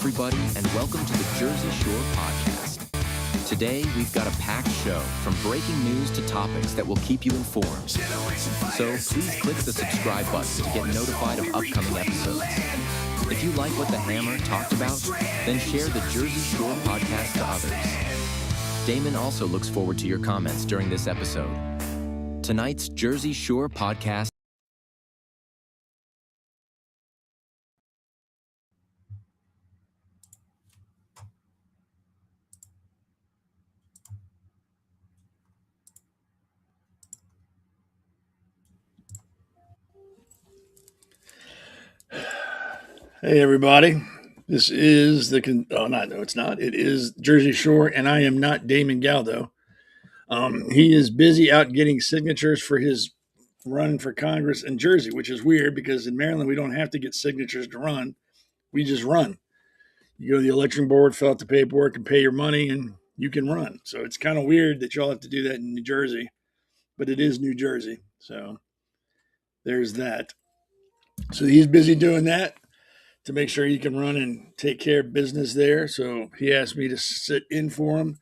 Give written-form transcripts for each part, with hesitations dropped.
everybody, and welcome to the Jersey Shore Podcast. Today, we've got a packed show, from breaking news to topics that will keep you informed. So please click the subscribe button to get notified of upcoming episodes. If you like what the Hammer talked about, then share the Jersey Shore Podcast to others. Damon also looks forward to your comments during this episode. Tonight's Jersey Shore Podcast. Hey everybody, this is it is Jersey Shore, and I am not Damon Galdo. He is busy out getting signatures for his run for Congress in Jersey, which is weird because in Maryland we don't have to get signatures to run. We just run. You go to the election board, fill out the paperwork, and pay your money, and you can run. So it's kind of weird that y'all have to do that in New Jersey, but it is New Jersey. So there's that. So he's busy doing that to make sure he can run and take care of business there. So he asked me to sit in for him.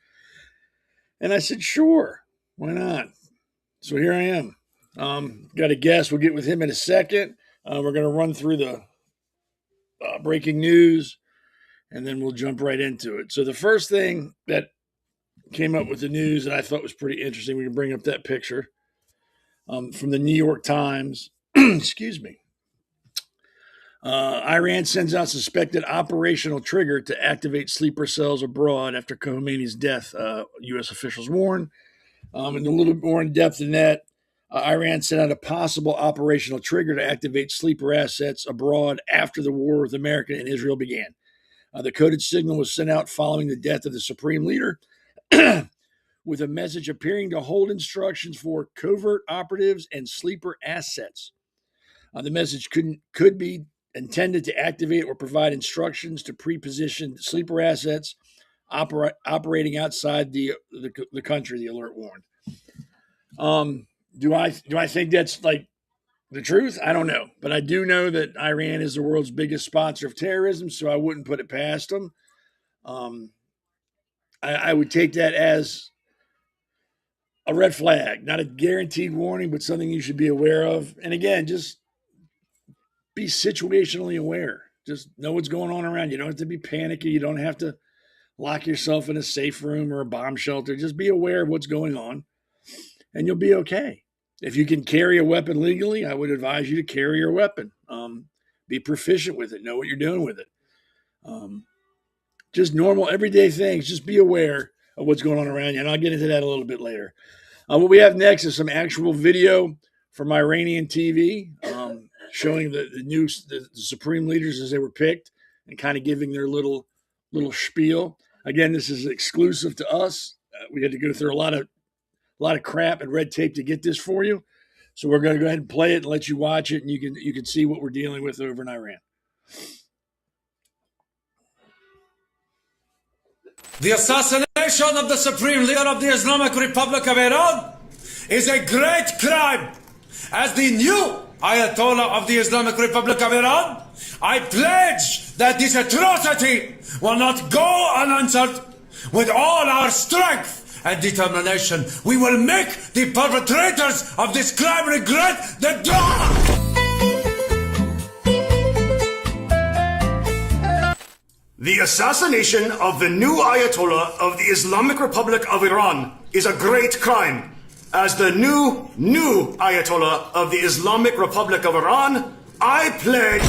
And I said, sure, why not? So here I am. Got a guest. We'll get with him in a second. We're going to run through the breaking news, and then we'll jump right into it. So the first thing that came up with the news that I thought was pretty interesting, we can bring up that picture from the New York Times. Excuse me. Iran sends out suspected operational trigger to activate sleeper cells abroad after Khomeini's death, U.S. officials warn. And a little bit more in depth than that, Iran sent out a possible operational trigger to activate sleeper assets abroad after the war with America and Israel began. The coded signal was sent out following the death of the supreme leader with a message appearing to hold instructions for covert operatives and sleeper assets. The message could be intended to activate or provide instructions to pre-position sleeper assets operating outside the country, the alert warned. Do I think that's like the truth? I don't know. But I do know that Iran is the world's biggest sponsor of terrorism, so I wouldn't put it past them. I would take that as a red flag, not a guaranteed warning, but something you should be aware of. And again, just be situationally aware. Just know what's going on around you. You don't have to be panicky. You don't have to lock yourself in a safe room or a bomb shelter. Just be aware of what's going on, and you'll be okay. If you can carry a weapon legally, I would advise you to carry your weapon. Be proficient with it. Know what you're doing with it. Just normal, everyday things. Just be aware of what's going on around you, and I'll get into that a little bit later. What we have next is some actual video from Iranian TV, showing the supreme leaders as they were picked and kind of giving their little spiel. Again, this is exclusive to us. We had to go through a lot of crap and red tape to get this for you. So we're going to go ahead and play it and let you watch it, and you can see what we're dealing with over in Iran. The assassination of the Supreme Leader of the Islamic Republic of Iran is a great crime. As the new Ayatollah of the Islamic Republic of Iran, I pledge that this atrocity will not go unanswered. With all our strength and determination, we will make the perpetrators of this crime regret the dawn. The assassination of the new Ayatollah of the Islamic Republic of Iran is a great crime. As the new Ayatollah of the Islamic Republic of Iran, I pledge...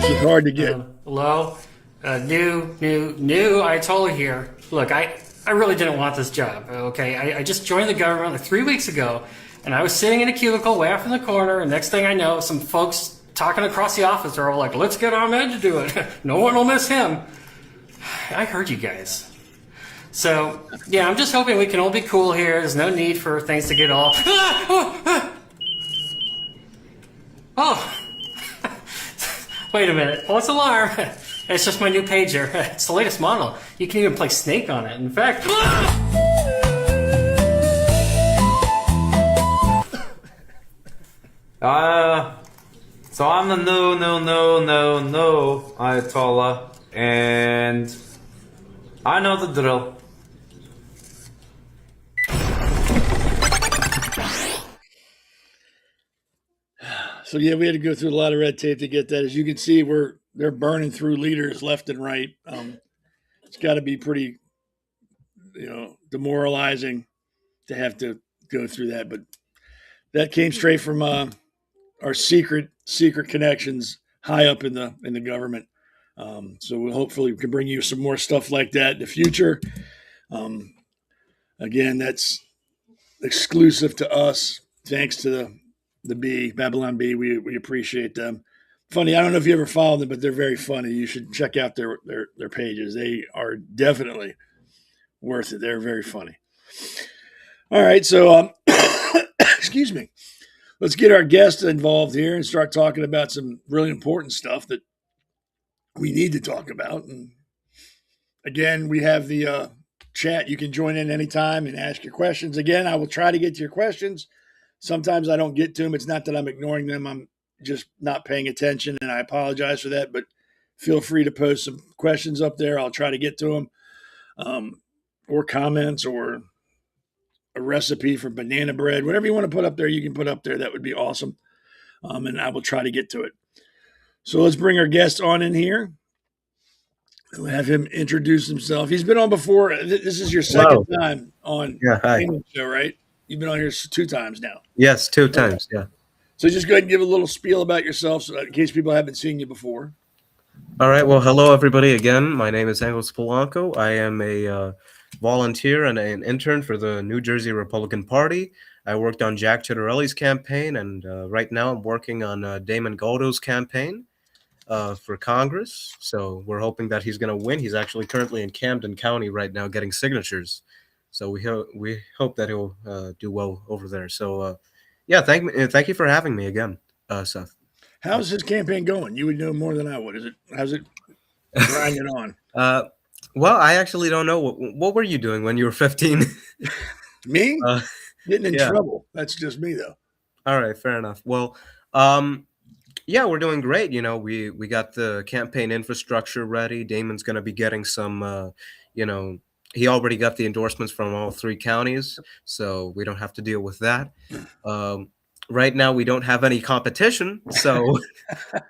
This is hard to get. Hello? New Ayatollah here. Look, I really didn't want this job, okay? I just joined the government like 3 weeks ago, and I was sitting in a cubicle way off in the corner, and next thing I know, some folks talking across the office are all like, let's get Ahmed to do it. No one will miss him. I heard you guys. So, yeah, I'm just hoping we can all be cool here. There's no need for things to get all... Oh. Wait a minute. False alarm. It's just my new pager. It's the latest model. You can even play Snake on it. In fact... So I'm the new Ayatollah, and I know the drill. So yeah, we had to go through a lot of red tape to get that. As you can see, they're burning through leaders left and right. It's got to be pretty, demoralizing to have to go through that. But that came straight from our secret connections high up in the government. So we'll hopefully can bring you some more stuff like that in the future. Again, that's exclusive to us. Thanks to the B, Babylon B. We appreciate them. Funny, I don't know if you ever follow them, but they're very funny. You should check out their pages. They are definitely worth it. They're very funny. All right, so excuse me. Let's get our guests involved here and start talking about some really important stuff that we need to talk about. And again, we have the chat. You can join in anytime and ask your questions. Again, I will try to get to your questions. Sometimes I don't get to them. It's not that I'm ignoring them. I'm just not paying attention, and I apologize for that. But feel free to post some questions up there. I'll try to get to them, or comments, or a recipe for banana bread. Whatever you want to put up there, you can put up there. That would be awesome, and I will try to get to it. So let's bring our guest on in here. We'll have him introduce himself. He's been on before. This is your second time on the show, right? You've been on here 2 times now. Yes, 2 times, yeah. So just go ahead and give a little spiel about yourself so in case people haven't seen you before. All right. Well, hello, everybody. Again, my name is Engles. I am a volunteer and an intern for the New Jersey Republican Party. I worked on Jack Ciattarelli's campaign, and right now I'm working on Damon Goldo's campaign for Congress. So we're hoping that he's going to win. He's actually currently in Camden County right now getting signatures. So we hope that he'll do well over there. So, thank you for having me again, Seth. How's his campaign going? You would know more than I would. How's it grinding on? Well, I actually don't know. What were you doing when you were 15? Me? Getting in trouble. That's just me, though. All right, fair enough. Well, we're doing great. We got the campaign infrastructure ready. Damon's going to be getting some, he already got the endorsements from all 3 counties, so we don't have to deal with that. Right now, we don't have any competition, so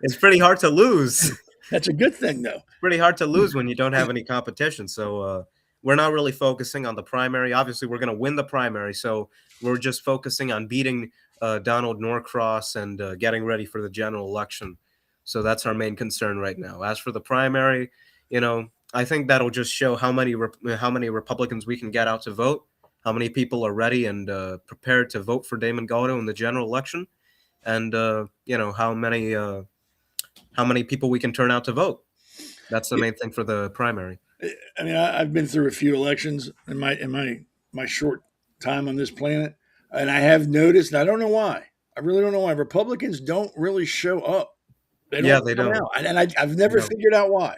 it's pretty hard to lose. That's a good thing, though. Pretty hard to lose when you don't have any competition. So we're not really focusing on the primary. Obviously, we're going to win the primary, so we're just focusing on beating Donald Norcross and getting ready for the general election. So that's our main concern right now. As for the primary, I think that'll just show how many Republicans we can get out to vote, how many people are ready and prepared to vote for Damon Goldo in the general election, and how many people we can turn out to vote. That's the main thing for the primary. I mean, I've been through a few elections in my short time on this planet, and I have noticed, and I don't know why. I really don't know why Republicans don't really show up. They don't. And I've never figured out why.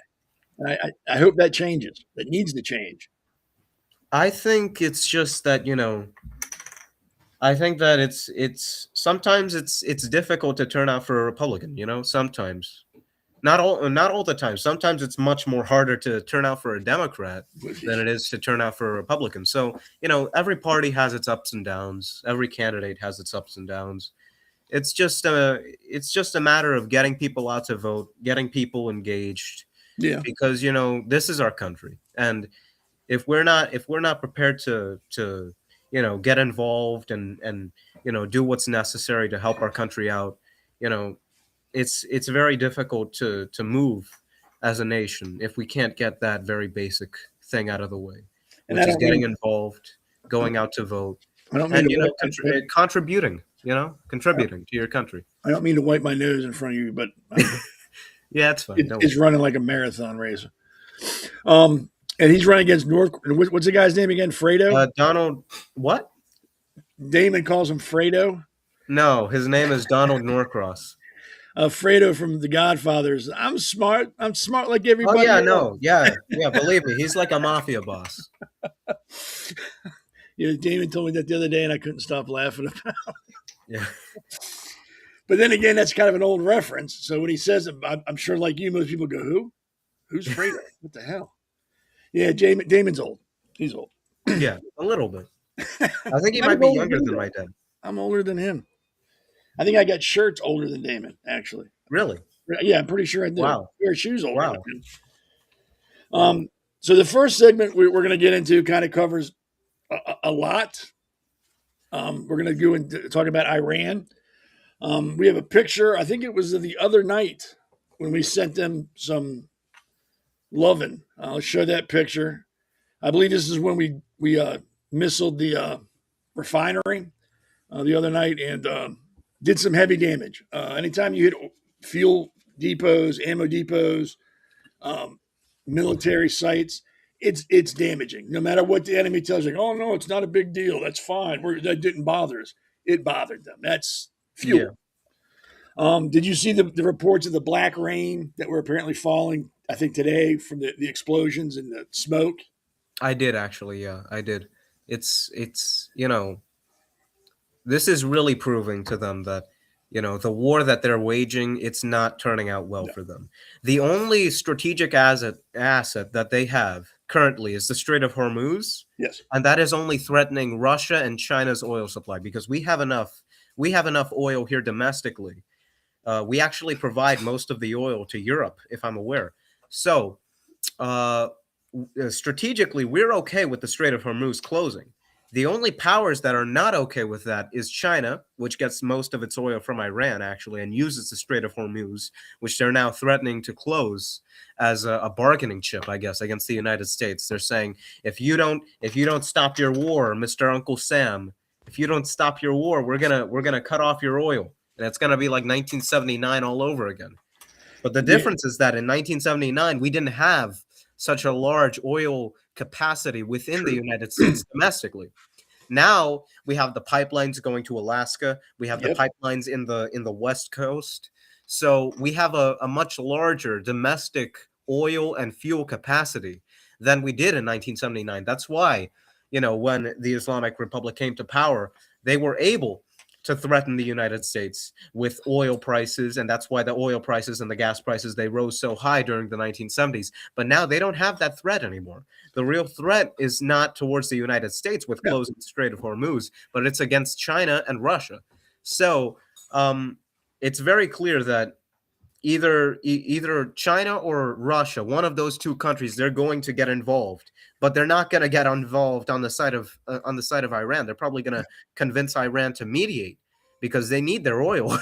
I hope that changes. That needs to change. I think it's just that, I think that it's sometimes it's difficult to turn out for a Republican, sometimes. Not all the time. Sometimes it's much more harder to turn out for a Democrat than it is to turn out for a Republican. So, every party has its ups and downs. Every candidate has its ups and downs. It's just a matter of getting people out to vote, getting people engaged. Yeah. Because this is our country, and if we're not prepared to get involved and do what's necessary to help our country out, it's very difficult to move as a nation if we can't get that very basic thing out of the way, which is getting involved, going out to vote, and contributing to your country. I don't mean to wipe my nose in front of you, but yeah, it's fine. It's running like a marathon race. And he's running against what's the guy's name again? Fredo? Donald, what? Damon calls him Fredo? No, his name is Donald Norcross. Fredo from The Godfathers. I'm smart like everybody. Oh, yeah, no. Yeah, believe me. He's like a mafia boss. Damon told me that the other day, and I couldn't stop laughing about it. Yeah. But then again, that's kind of an old reference. So when he says it, I'm sure, like you, most people go, "Who? Who's Fredo? What the hell?" Yeah, Damon's old. He's old. Yeah, a little bit. I think he I'm might be older younger than than him. my dad. I'm older than him. I think I got shirts older than Damon, actually. Really? Yeah, I'm pretty sure I do. Wow. Wear shoes older Wow. than him. So the first segment we're going to get into kind of covers a lot. We're going to go and talk about Iran. We have a picture. I think it was the other night when we sent them some loving. I'll show that picture. I believe this is when we missiled the refinery the other night and did some heavy damage. Anytime you hit fuel depots, ammo depots, military sites, it's damaging. No matter what the enemy tells you, oh no, it's not a big deal. That's fine. That didn't bother us. It bothered them. That's fuel. Yeah. Did you see the reports of the black rain that were apparently falling, I think today, from the explosions and the smoke? I did actually, yeah, I did. It's this is really proving to them that, the war that they're waging, it's not turning out well for them. The only strategic asset that they have currently is the Strait of Hormuz. Yes. And that is only threatening Russia and China's oil supply because we have enough oil here domestically. We actually provide most of the oil to Europe, if I'm aware. So, strategically, we're okay with the Strait of Hormuz closing. The only powers that are not okay with that is China, which gets most of its oil from Iran, actually, and uses the Strait of Hormuz, which they're now threatening to close as a bargaining chip, I guess, against the United States. They're saying, if you don't stop your war, Mr. Uncle Sam, if you don't stop your war, we're gonna cut off your oil, and it's gonna be like 1979 all over again. But the difference is that in 1979 we didn't have such a large oil capacity within the United States domestically. Now we have the pipelines going to Alaska. We have the pipelines in the West Coast. So we have a much larger domestic oil and fuel capacity than we did in 1979. That's why, when the Islamic Republic came to power, they were able to threaten the United States with oil prices, and that's why the oil prices and the gas prices, they rose so high during the 1970s. But now they don't have that threat anymore. The real threat is not towards the United States with closing the Strait of Hormuz, but it's against China and Russia. So it's very clear that either China or Russia, one of those two countries, they're going to get involved, but they're not going to get involved on the side of Iran. They're probably going to convince Iran to mediate because they need their oil.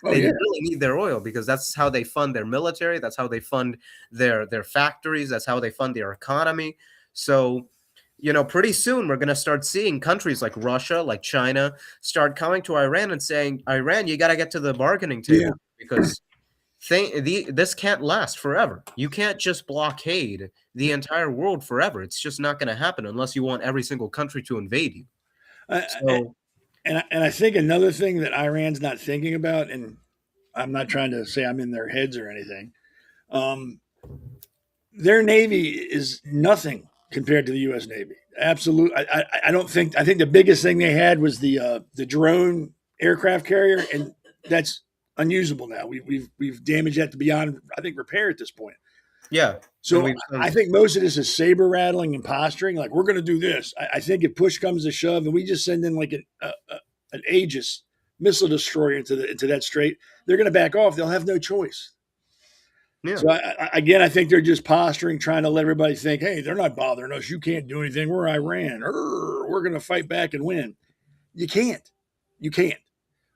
They really need their oil because that's how they fund their military. That's how they fund their factories. That's how they fund their economy. So, pretty soon we're going to start seeing countries like Russia, like China, start coming to Iran and saying, Iran, you got to get to the bargaining table because this can't last forever. You can't just blockade the entire world forever. It's just not going to happen unless you want every single country to invade you. And I think another thing that Iran's not thinking about, and I'm not trying to say I'm in their heads or anything, their Navy is nothing compared to the U.S. Navy. Absolutely. I don't think. I think the biggest thing they had was the drone aircraft carrier, and that's unusable now. We've damaged that to beyond, I think, repair at this point. Yeah. So I think most of this is saber rattling and posturing. Like, we're going to do this. I think if push comes to shove, and we just send in like an Aegis missile destroyer into that strait, they're going to back off. They'll have no choice. Yeah. So I think they're just posturing, trying to let everybody think, hey, they're not bothering us. You can't do anything. We're Iran. We're going to fight back and win. You can't.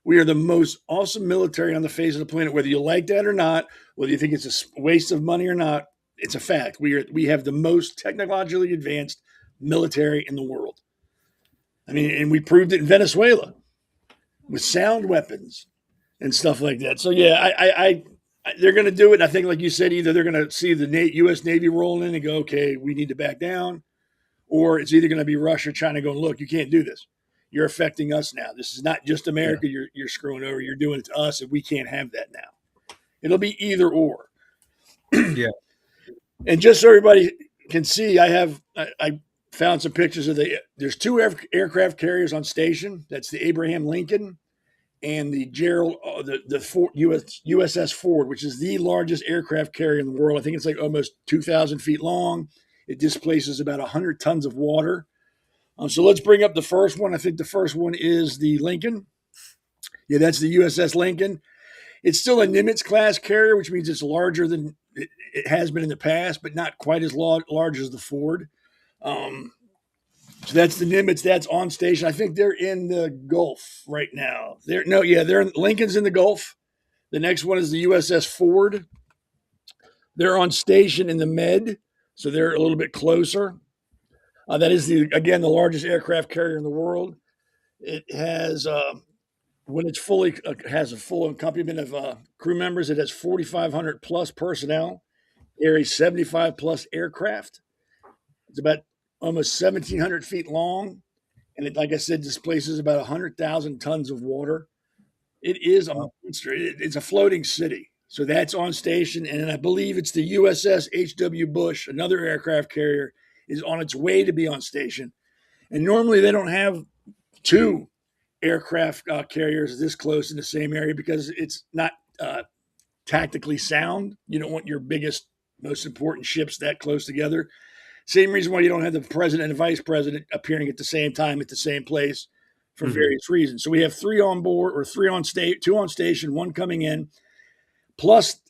We are the most awesome military on the face of the planet, whether you like that or not, whether you think it's a waste of money or not. It's a fact. We have the most technologically advanced military in the world. I mean, and we proved it in Venezuela with sound weapons and stuff like that. So yeah, they're going to do it. I think, like you said, either they're going to see the U.S. Navy rolling in and go, okay, we need to back down, or it's either going to be Russia or China going, look, you can't do this. You're affecting us now. This is not just America you're screwing over. You're doing it to us, and we can't have that now. It'll be either or. Yeah. And just so everybody can see, I found some pictures of there's two aircraft carriers on station. That's the Abraham Lincoln and the Gerald, USS Ford, which is the largest aircraft carrier in the world. I think it's like almost 2,000 feet long. It displaces about 100 tons of water. So let's bring up the first one. I think the first one is the Lincoln. Yeah, that's the USS Lincoln. It's still a Nimitz class carrier, which means it's larger than it has been in the past, but not quite as large as the Ford. So that's the Nimitz. That's on station. I think they're in the Gulf right now. Lincoln's in the Gulf. The next one is the USS Ford. They're on station in the Med, so they're a little bit closer. That is the largest aircraft carrier in the world. It has when it's fully has a full accompaniment of crew members. It has 4,500 plus personnel. Carries 75 plus aircraft. It's about almost 1,700 feet long, and it, like I said, displaces about 100,000 tons of water. It is a monster. It's a floating city. So that's on station, and I believe it's the USS H.W. Bush, another aircraft carrier, is on its way to be on station. And normally they don't have two aircraft carriers this close in the same area because it's not tactically sound. You don't want your biggest, most important ships that close together. Same reason why you don't have the president and vice president appearing at the same time at the same place for various reasons. So we have three on board, or three on state, two on station, one coming in. Plus,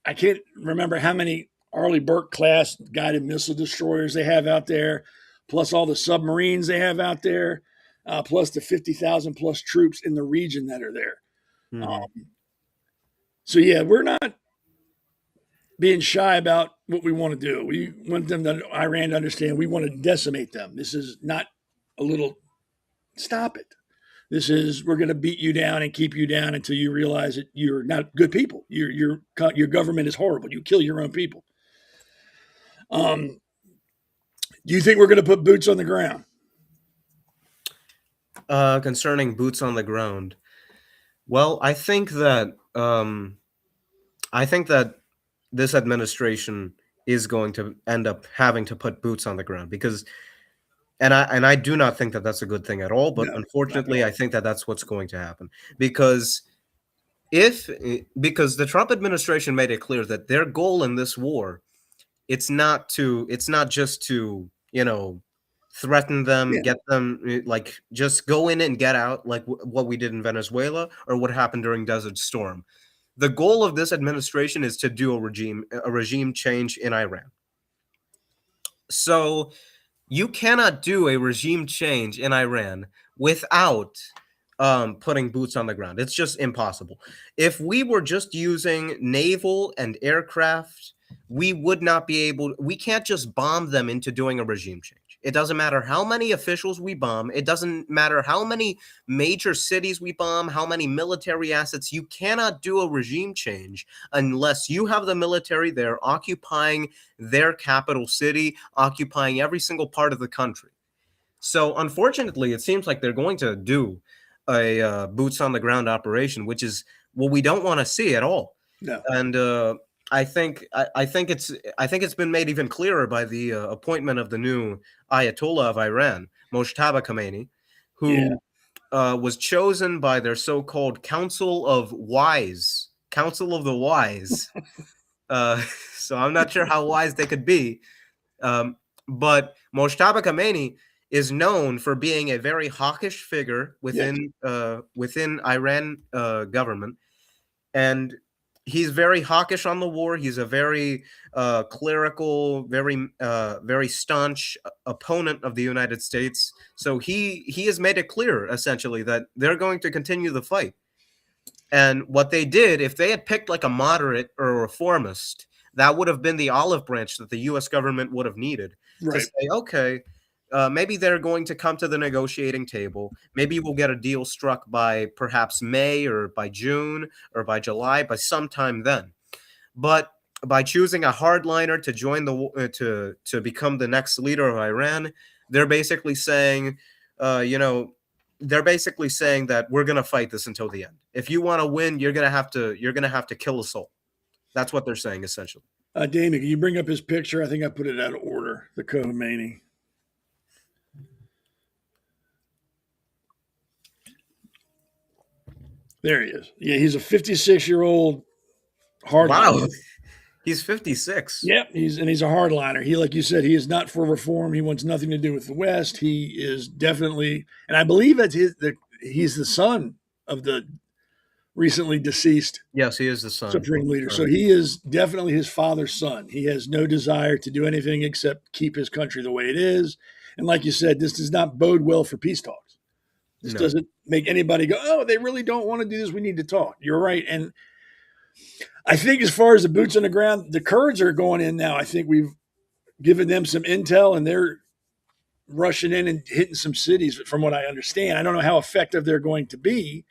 I can't remember how many Arleigh Burke class guided missile destroyers they have out there, plus all the submarines they have out there, plus the 50,000 plus troops in the region that are there. So yeah, we're not being shy about what we want to do. We want Iran to understand we want to decimate them. This is not a little stop it. This is, we're going to beat you down and keep you down until you realize that you're not good people. Your government is horrible. You kill your own people. Do you think we're going to put boots on the ground? Concerning boots on the ground, well, I think that this administration is going to end up having to put boots on the ground because, and I do not think that that's a good thing at all. But unfortunately, I think that that's what's going to happen because the Trump administration made it clear that their goal in this war, it's not just to threaten them, get them, like just go in and get out, like what we did in Venezuela or what happened during Desert Storm. The goal of this administration is to do a regime change in Iran. So you cannot do a regime change in Iran without putting boots on the ground. It's just impossible. If we were just using naval and aircraft, we would not be able. We can't just bomb them into doing a regime change. It doesn't matter how many officials we bomb. It doesn't matter how many major cities we bomb, how many military assets. You cannot do a regime change unless you have the military there occupying their capital city, occupying every single part of the country. So unfortunately, it seems like they're going to do a boots on the ground operation, which is what we don't want to see at all. No. And I think it's been made even clearer by the appointment of the new Ayatollah of Iran, Mojtaba Khomeini, who was chosen by their so-called Council of the Wise. So I'm not sure how wise they could be, but Mojtaba Khomeini is known for being a very hawkish figure within Iran government, and he's very hawkish on the war. He's a very clerical, very staunch opponent of the United States. So he has made it clear, essentially, that they're going to continue the fight. And what they did, if they had picked like a moderate or a reformist, that would have been the olive branch that the U.S. government would have needed to say, okay, maybe they're going to come to the negotiating table. Maybe we'll get a deal struck by perhaps May or by June or by July, by sometime then. But by choosing a hardliner to join to become the next leader of Iran, they're basically saying, that we're going to fight this until the end. If you want to win, you're going to have to kill us all. That's what they're saying, essentially. Damon, can you bring up his picture? I think I put it out of order. The Khomeini. There he is. Yeah, he's a 56-year-old hardliner. Wow. He's 56. Yep, he's a hardliner. He, like you said, he is not for reform. He wants nothing to do with the West. He is definitely, and I believe that's he's the son of the recently deceased Yes, he is the son. Supreme Leader. So he is definitely his father's son. He has no desire to do anything except keep his country the way it is. And like you said, this does not bode well for peace talks. This doesn't make anybody go, oh, they really don't want to do this. We need to talk. You're right. And I think as far as the boots on the ground, the Kurds are going in now. I think we've given them some intel and they're rushing in and hitting some cities from what I understand. I don't know how effective they're going to be,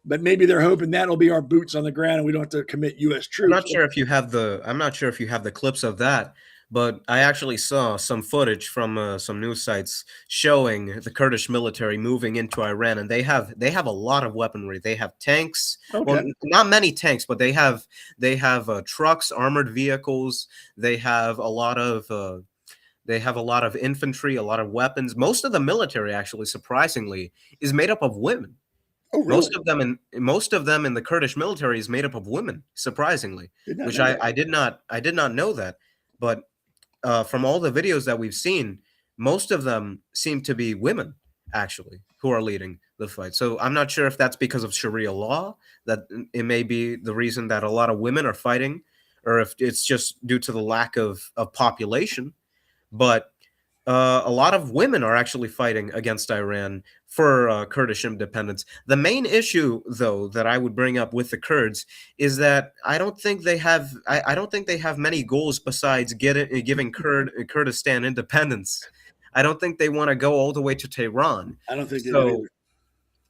but maybe they're hoping that'll be our boots on the ground and we don't have to commit U.S. troops. I'm not sure if you have the clips of that, but I actually saw some footage from some news sites showing the Kurdish military moving into Iran, and they have a lot of weaponry. They have tanks, well, not many tanks, but they have trucks, armored vehicles. They have a lot of infantry, a lot of weapons. Most of the military, actually, surprisingly, is made up of women. Oh, really? Most of them in the Kurdish military is made up of women, surprisingly, which I did not know that. But from all the videos that we've seen, most of them seem to be women, actually, who are leading the fight. So I'm not sure if that's because of Sharia law, that it may be the reason that a lot of women are fighting, or if it's just due to the lack of population. But a lot of women are actually fighting against Iran for Kurdish independence. The main issue, though, that I would bring up with the Kurds is that I don't think they have many goals besides giving Kurdistan independence. I don't think they want to go all the way to Tehran. I don't think so.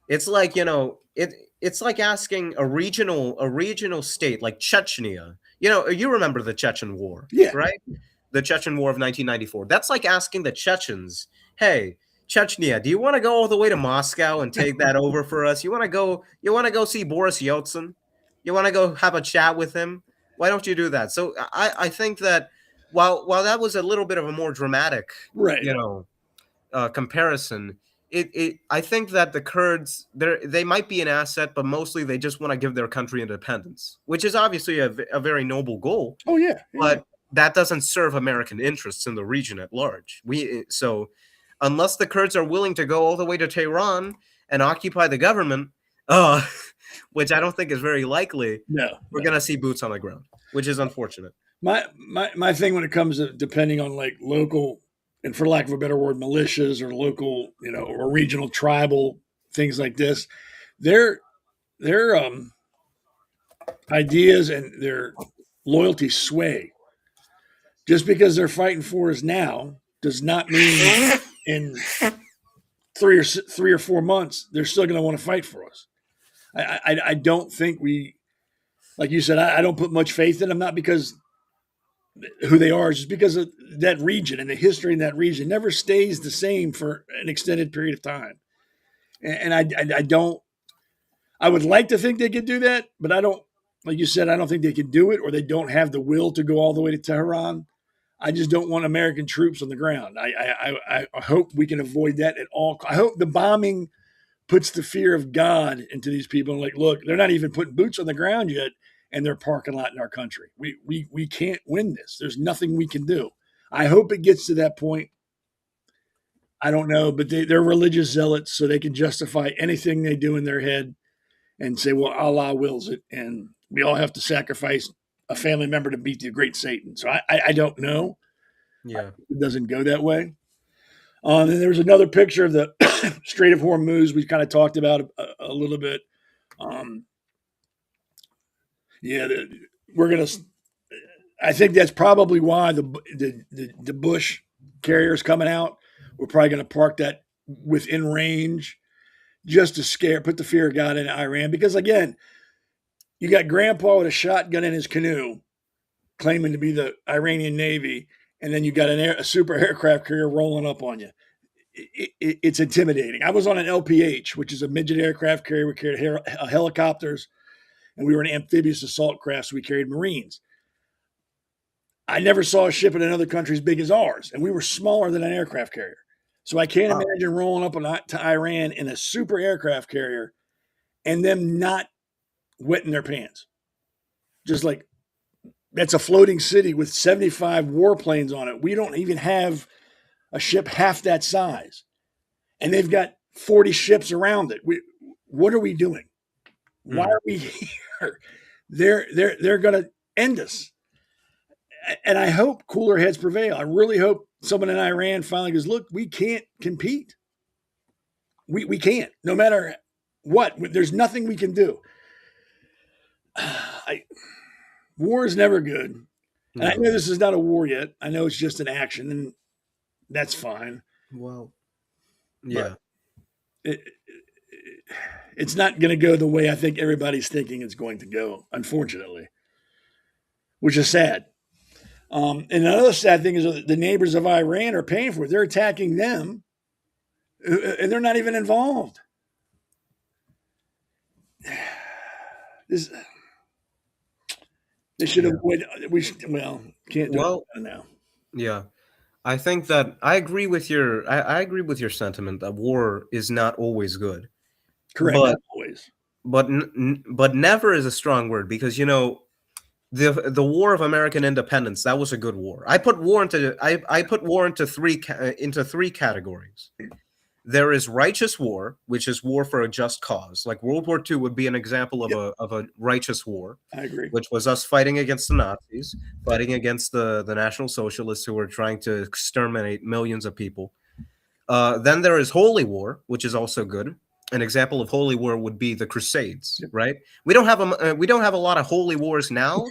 It's like, it's like asking a regional state like Chechnya. You remember the Chechen War, right? The Chechen War of 1994. That's like asking the Chechens, hey, Chechnya, do you want to go all the way to Moscow and take that over for us? You want to go see Boris Yeltsin? You want to go have a chat with him? Why don't you do that? So I think that while that was a little bit of a more dramatic, comparison, I think that the Kurds, they might be an asset, but mostly they just want to give their country independence, which is obviously a very noble goal. Oh, yeah. But that doesn't serve American interests in the region at large. So unless the Kurds are willing to go all the way to Tehran and occupy the government, which I don't think is very likely, we're going to see boots on the ground, which is unfortunate. My thing when it comes to depending on like local, and for lack of a better word, militias or local, or regional tribal things like this, their ideas and their loyalty sway. Just because they're fighting for us now does not mean in 3 or 4 months they're still going to want to fight for us. I don't think we, like you said, I don't put much faith in them, not because who they are, just because of that region and the history in that region never stays the same for an extended period of time. And I don't. I would like to think they could do that, but I don't. Like you said, I don't think they can do it, or they don't have the will to go all the way to Tehran. I just don't want American troops on the ground. I hope we can avoid that at all. I hope the bombing puts the fear of God into these people. And like, look, they're not even putting boots on the ground yet, and they're parking lot in our country. We can't win this. There's nothing we can do. I hope it gets to that point. I don't know, but they're religious zealots, so they can justify anything they do in their head and say, well, Allah wills it, and we all have to sacrifice a family member to beat the great Satan. So I don't know. Yeah. It doesn't go that way. And then there was another picture of the Strait of Hormuz we kind of talked about a little bit. We're going to – I think that's probably why the Bush carriers coming out. We're probably going to park that within range just to put the fear of God in Iran. Because, again, you got Grandpa with a shotgun in his canoe claiming to be the Iranian Navy, and then you got a super aircraft carrier rolling up on you. It's intimidating. I was on an LPH, which is a midget aircraft carrier. We carried helicopters, and we were an amphibious assault craft, so we carried Marines. I never saw a ship in another country as big as ours, and we were smaller than an aircraft carrier. So I can't imagine rolling up to Iran in a super aircraft carrier and them not wetting their pants. Just like that's a floating city with 75 warplanes on it. We don't even have a ship half that size. And they've got 40 ships around it. What are we doing? Why are we here? They're going to end us. And I hope cooler heads prevail. I really hope someone in Iran finally goes, look, we can't compete. We can't, no matter what. There's nothing we can do. War is never good. And I know this is not a war yet. I know it's just an action, and that's fine. Well, yeah. It's not going to go the way I think everybody's thinking it's going to go, unfortunately, which is sad. And another sad thing is that the neighbors of Iran are paying for it. They're attacking them, and they're not even involved. They should avoid. Can't do it now. Yeah, I think that I agree with your. I agree with your sentiment that war is not always good. Correct, but, not always. But never is a strong word, because the War of American Independence, that was a good war. I put war into three categories. There is righteous war, which is war for a just cause. Like World War II would be an example of a righteous war. I agree. Which was us fighting against the Nazis, fighting against the National Socialists who were trying to exterminate millions of people. Then there is holy war, which is also good. An example of holy war would be the Crusades, right? We don't have a lot of holy wars now.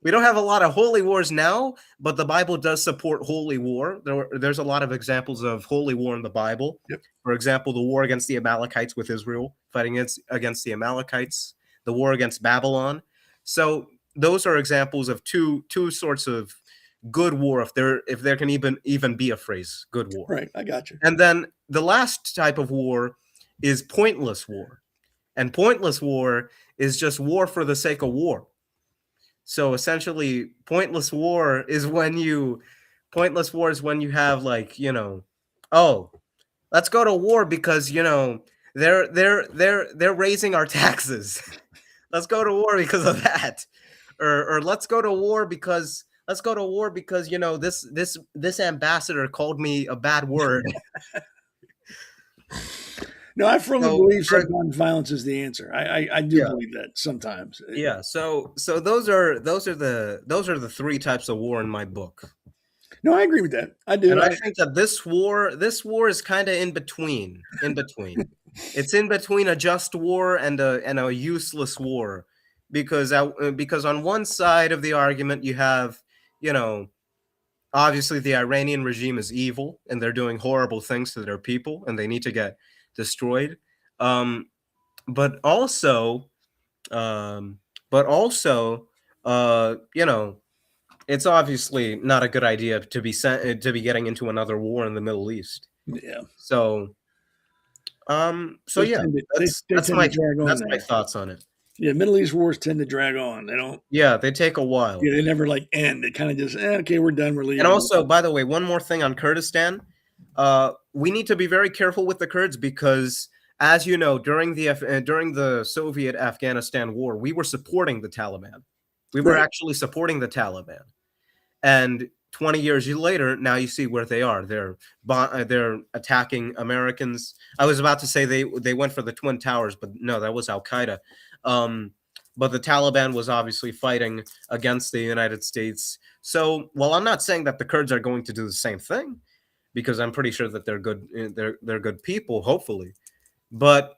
We don't have a lot of holy wars now, but the Bible does support holy war. There's a lot of examples of holy war in the Bible. Yep. For example, the war against the Amalekites with Israel, fighting against the Amalekites, the war against Babylon. So those are examples of two sorts of good war, if there can even be a phrase, good war. Right, I got you. And then the last type of war is pointless war. And pointless war is just war for the sake of war. So essentially, pointless war is when you have let's go to war because they're raising our taxes. Let's go to war because of that. Or let's go to war because this ambassador called me a bad word. No, I firmly believe sometimes violence is the answer. I do believe that sometimes. Yeah. So those are the three types of war in my book. No, I agree with that. I do. And I think that this war is kind of in between. It's in between a just war and a useless war, because on one side of the argument you have, obviously the Iranian regime is evil and they're doing horrible things to their people and they need to get destroyed. But also, it's obviously not a good idea to be getting into another war in the Middle East. Yeah. So that's my thoughts on it. Yeah, Middle East wars tend to drag on. They don't. Yeah, they take a while. Yeah, they never end. They kind of just okay, we're done. We're leaving. And also, by the way, one more thing on Kurdistan. We need to be very careful with the Kurds because, as you know, during the Soviet Afghanistan war, we were supporting the Taliban. We were actually supporting the Taliban. And 20 years later, now you see where they are. They're attacking Americans. I was about to say they went for the Twin Towers, but no, that was Al Qaeda. But the Taliban was obviously fighting against the United States. So, while I'm not saying that the Kurds are going to do the same thing, because I'm pretty sure that they're good. They're good people, hopefully. But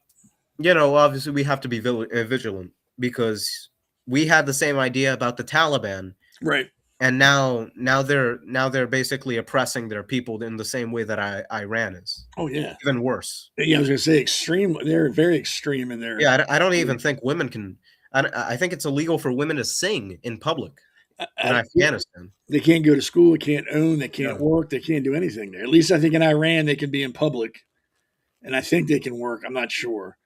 obviously, we have to be vigilant because we had the same idea about the Taliban, right? And now they're basically oppressing their people in the same way that Iran is. Oh yeah, even worse. Yeah, I was going to say extreme. They're very extreme in their. Yeah, I don't even think women can. I think it's illegal for women to sing in public in Afghanistan. They can't go to school. They can't own. They can't work. They can't do anything there. At least I think in Iran they can be in public, and I think they can work. I'm not sure,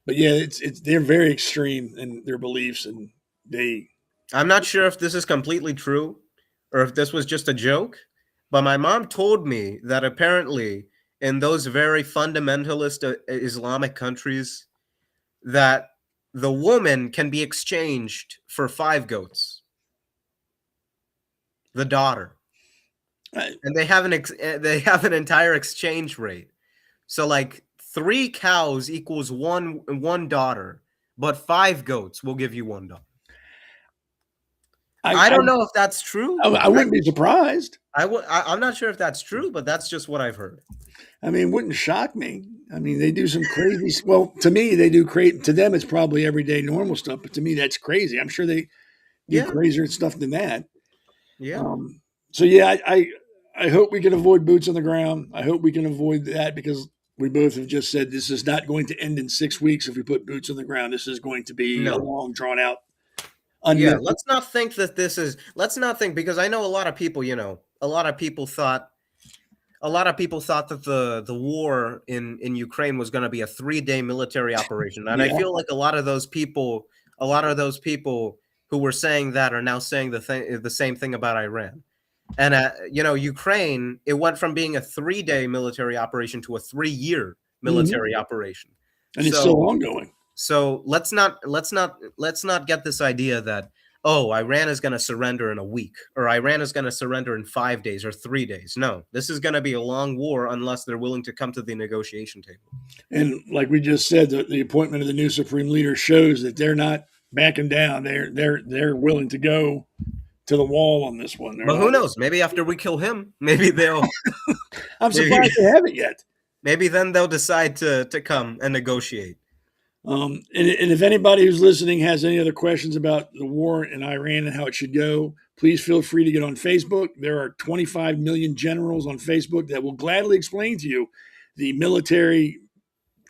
but yeah, they're very extreme in their beliefs, and I'm not sure if this is completely true or if this was just a joke, but my mom told me that apparently in those very fundamentalist Islamic countries that the woman can be exchanged for 5 goats. The daughter. And they have an entire exchange rate. So like 3 cows equals one daughter, but 5 goats will give you 1 daughter. I don't know if that's true. I wouldn't be surprised. I'm not sure if that's true, but that's just what I've heard. I mean, it wouldn't shock me. I mean, they do some crazy. Well, to me, they do crazy. To them, it's probably everyday normal stuff. But to me, that's crazy. I'm sure they do crazier stuff than that. Yeah. So yeah, I hope we can avoid boots on the ground. I hope we can avoid that because we both have just said this is not going to end in 6 weeks if we put boots on the ground. This is going to be a long, drawn out. Yeah, let's not think that because I know a lot of people, a lot of people thought that the war in Ukraine was going to be a 3-day military operation. And I feel like a lot of those people who were saying that are now saying the same thing about Iran. And Ukraine, it went from being a 3-day military operation to a 3-year military operation. And it's still ongoing. So let's not get this idea that, oh, Iran is going to surrender in a week, or Iran is going to surrender in 5 days or 3 days. No, this is going to be a long war unless they're willing to come to the negotiation table. And like we just said, the appointment of the new supreme leader shows that they're not backing down. They're willing to go to the wall on this one. But who knows? Maybe after we kill him, maybe they'll. I'm surprised they haven't yet. Maybe then they'll decide to come and negotiate. And if anybody who's listening has any other questions about the war in Iran and how it should go, please feel free to get on Facebook. There are 25 million generals on Facebook that will gladly explain to you the military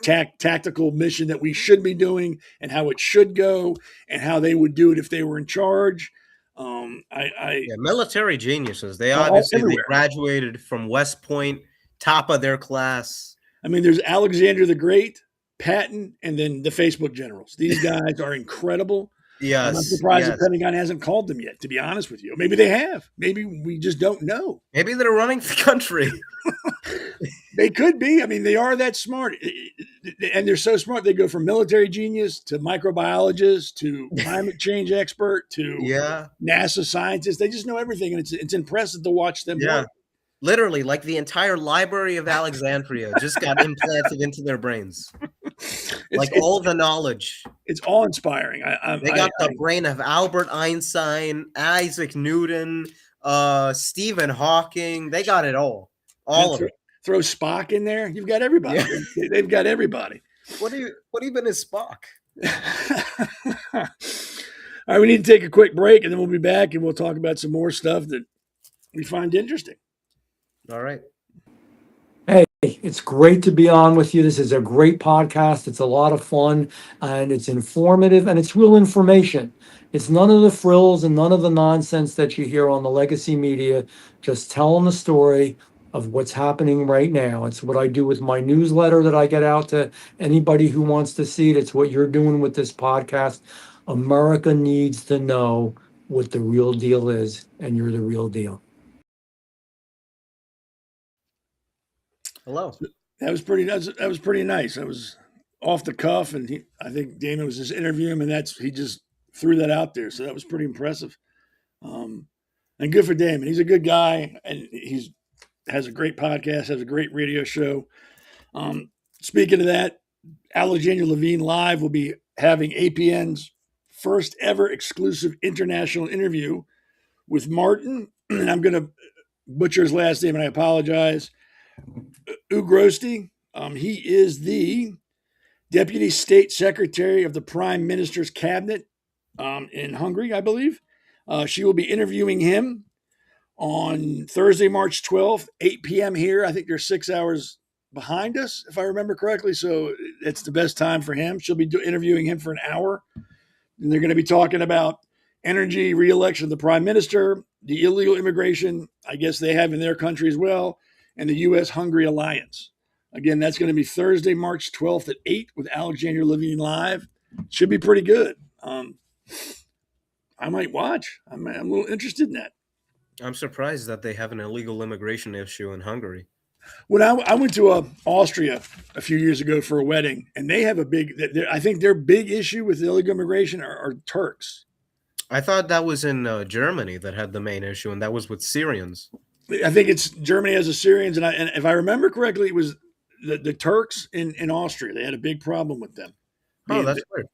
tactical mission that we should be doing and how it should go and how they would do it if they were in charge. Military geniuses. They obviously graduated from West Point, top of their class. I mean, there's Alexander the Great, Patton, and then the Facebook generals. These guys are incredible. Yes. I'm surprised the Pentagon hasn't called them yet, to be honest with you. Maybe they have. Maybe we just don't know. Maybe they're running the country. They could be. I mean, they are that smart. And they're so smart. They go from military genius to microbiologist to climate change expert to NASA scientist. They just know everything. And it's impressive to watch them work. Literally, like the entire Library of Alexandria just got implanted into their brains. All the knowledge. It's awe-inspiring. They got the brain of Albert Einstein, Isaac Newton, Stephen Hawking. They got it all. All of it. Throw Spock in there. You've got everybody. Yeah. They've got everybody. What even is Spock? All right, we need to take a quick break, and then we'll be back, and we'll talk about some more stuff that we find interesting. All right. Hey, it's great to be on with you. This is a great podcast. It's a lot of fun, and it's informative, and it's real information. It's none of the frills and none of the nonsense that you hear on the legacy media. Just telling the story of what's happening right now. It's what I do with my newsletter that I get out to anybody who wants to see it. It's what you're doing with this podcast. America needs to know what the real deal is, and you're the real deal. Hello. That was pretty nice. That was off the cuff, and I think Damon was just interviewing him, and he just threw that out there. So that was pretty impressive. And good for Damon. He's a good guy, and has a great podcast, has a great radio show. Speaking of that, Alexander Levine Live will be having APN's first ever exclusive international interview with Martin, and I'm going to butcher his last name, and I apologize. Ugrosti. He is the Deputy State Secretary of the Prime Minister's Cabinet in Hungary, I believe. She will be interviewing him on Thursday, March 12th, 8 p.m. here. I think they're 6 hours behind us, if I remember correctly. So it's the best time for him. She'll be interviewing him for an hour. And they're going to be talking about energy, re-election of the prime minister, the illegal immigration, I guess they have in their country as well, and the U.S.-Hungary alliance. Again, that's going to be Thursday, March 12th at 8 with Alexander Levine Live. Should be pretty good. I might watch. I'm a little interested in that. I'm surprised that they have an illegal immigration issue in Hungary. When I went to Austria a few years ago for a wedding, and they have a big. I think their big issue with illegal immigration are Turks. I thought that was in Germany that had the main issue, and that was with Syrians. I think it's Germany has the Syrians, and if I remember correctly, it was the Turks in Austria. They had a big problem with them. Oh, that's weird.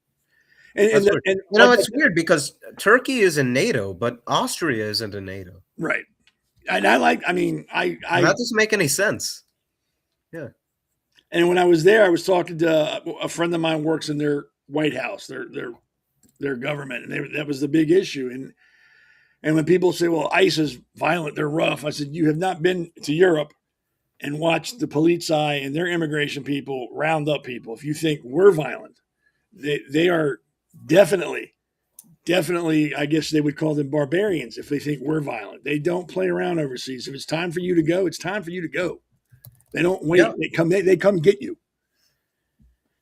And, That's weird. It's weird because Turkey is in NATO, but Austria isn't in NATO. Right. And that doesn't make any sense. Yeah. And when I was there, I was talking to a friend of mine works in their White House, their government, and that was the big issue. And when people say, "Well, ICE is violent, they're rough," I said, "You have not been to Europe and watched the Polizei and their immigration people round up people. If you think we're violent, they are definitely, I guess they would call them barbarians if they think we're violent. They don't play around overseas. If it's time for you to go, it's time for you to go. They don't wait. Yeah. They come get you."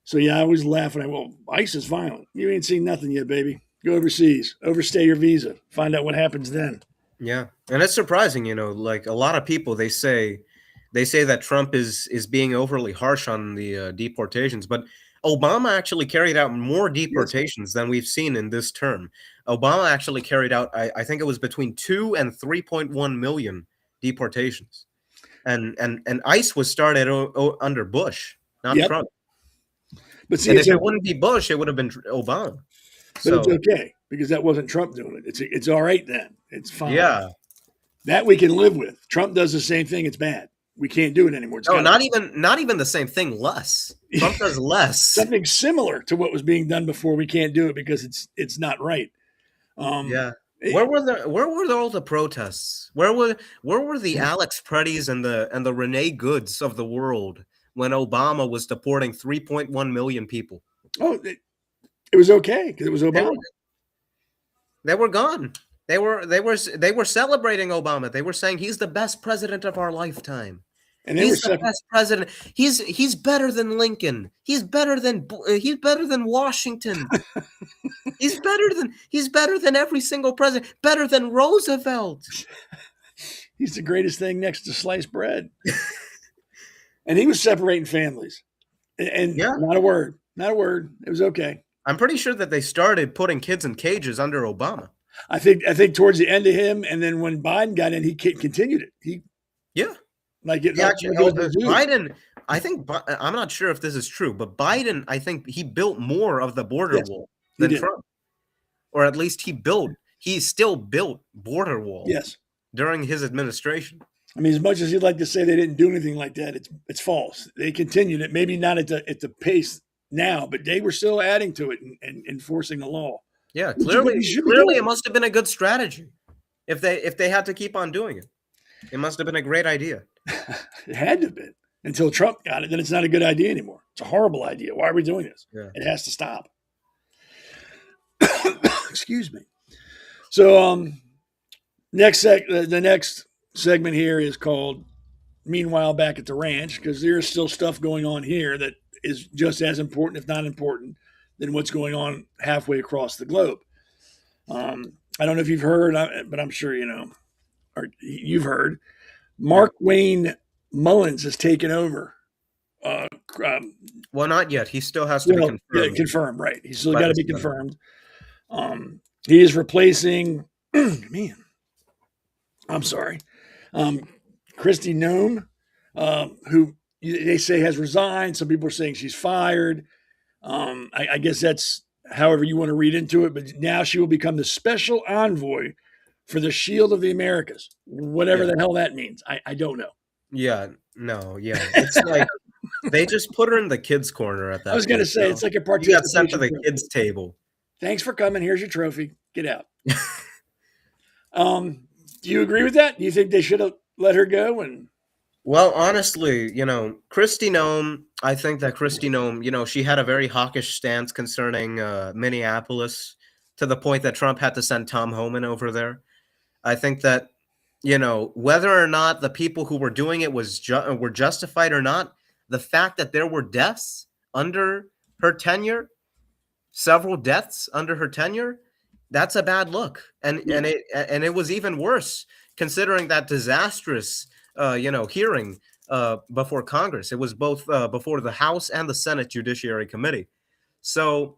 So yeah, I always laugh when well, ICE is violent. You ain't seen nothing yet, baby. Go overseas, overstay your visa, find out what happens then. Yeah. And it's surprising, like a lot of people, they say that Trump is being overly harsh on the deportations, but Obama actually carried out more deportations than we've seen in this term. Obama actually carried out, I think it was between 2 and 3.1 million deportations. And ICE was started under Bush, not Trump. But see, if it wouldn't be Bush, it would have been Obama. But it's okay because that wasn't Trump doing it. It's all right then. It's fine. Yeah. That we can live with. Trump does the same thing. It's bad. We can't do it anymore. Not even the same thing. Less. Trump does less. Something similar to what was being done before. We can't do it because it's not right. Yeah. Where were all the protests? Where were the Alex Preddies and the Renee Goods of the world when Obama was deporting 3.1 million people? Oh, it was okay because it was Obama. They were gone. They were celebrating Obama. They were saying he's the best president of our lifetime. And he's the best president. He's better than Lincoln. He's better than Washington. he's better than every single president. Better than Roosevelt. He's the greatest thing next to sliced bread. And he was separating families. And not a word. It was okay. I'm pretty sure that they started putting kids in cages under Obama. I think towards the end of him, and then when Biden got in, he continued it. Biden. I think I'm not sure if this is true, but Biden, I think he built more of the border wall than Trump, or at least he still built border wall. Yes, during his administration. I mean, as much as you'd like to say they didn't do anything like that, it's false. They continued it, maybe not at the pace now, but they were still adding to it and enforcing the law. Yeah, clearly it must have been a good strategy. If they had to keep on doing it, it must have been a great idea. It had to have been until Trump got it. Then it's not a good idea anymore. It's a horrible idea. Why are we doing this? Yeah. It has to stop. Excuse me. So the next segment here is called "Meanwhile Back at the Ranch" because there's still stuff going on here that is just as important, if not important, than what's going on halfway across the globe. I don't know if you've heard, but I'm sure you know, or you've heard. Mark Wayne Mullins has taken over. Well, not yet. He still has to be confirmed. Yeah, confirmed, right? He's still got to be confirmed. He is replacing. I'm sorry, Kristi Noem, who they say has resigned. Some people are saying she's fired. I guess that's however you want to read into it. But now she will become the special envoy for the Shield of the Americas, whatever the hell that means. I don't know. Yeah, no, yeah. It's like they just put her in the kids' corner at that. I was going to say, it's like a participation. You got sent to the kids' table. Thanks for coming. Here's your trophy. Get out. Do you agree with that? Do you think they should have let her go? Well, honestly, Kristi Noem, I think that Kristi Noem, she had a very hawkish stance concerning Minneapolis to the point that Trump had to send Tom Homan over there. I think that, whether or not the people who were doing it were justified or not, the fact that there were deaths under her tenure, several deaths under her tenure, that's a bad look. And it was even worse considering that disastrous hearing before Congress. It was both before the House and the Senate Judiciary Committee. So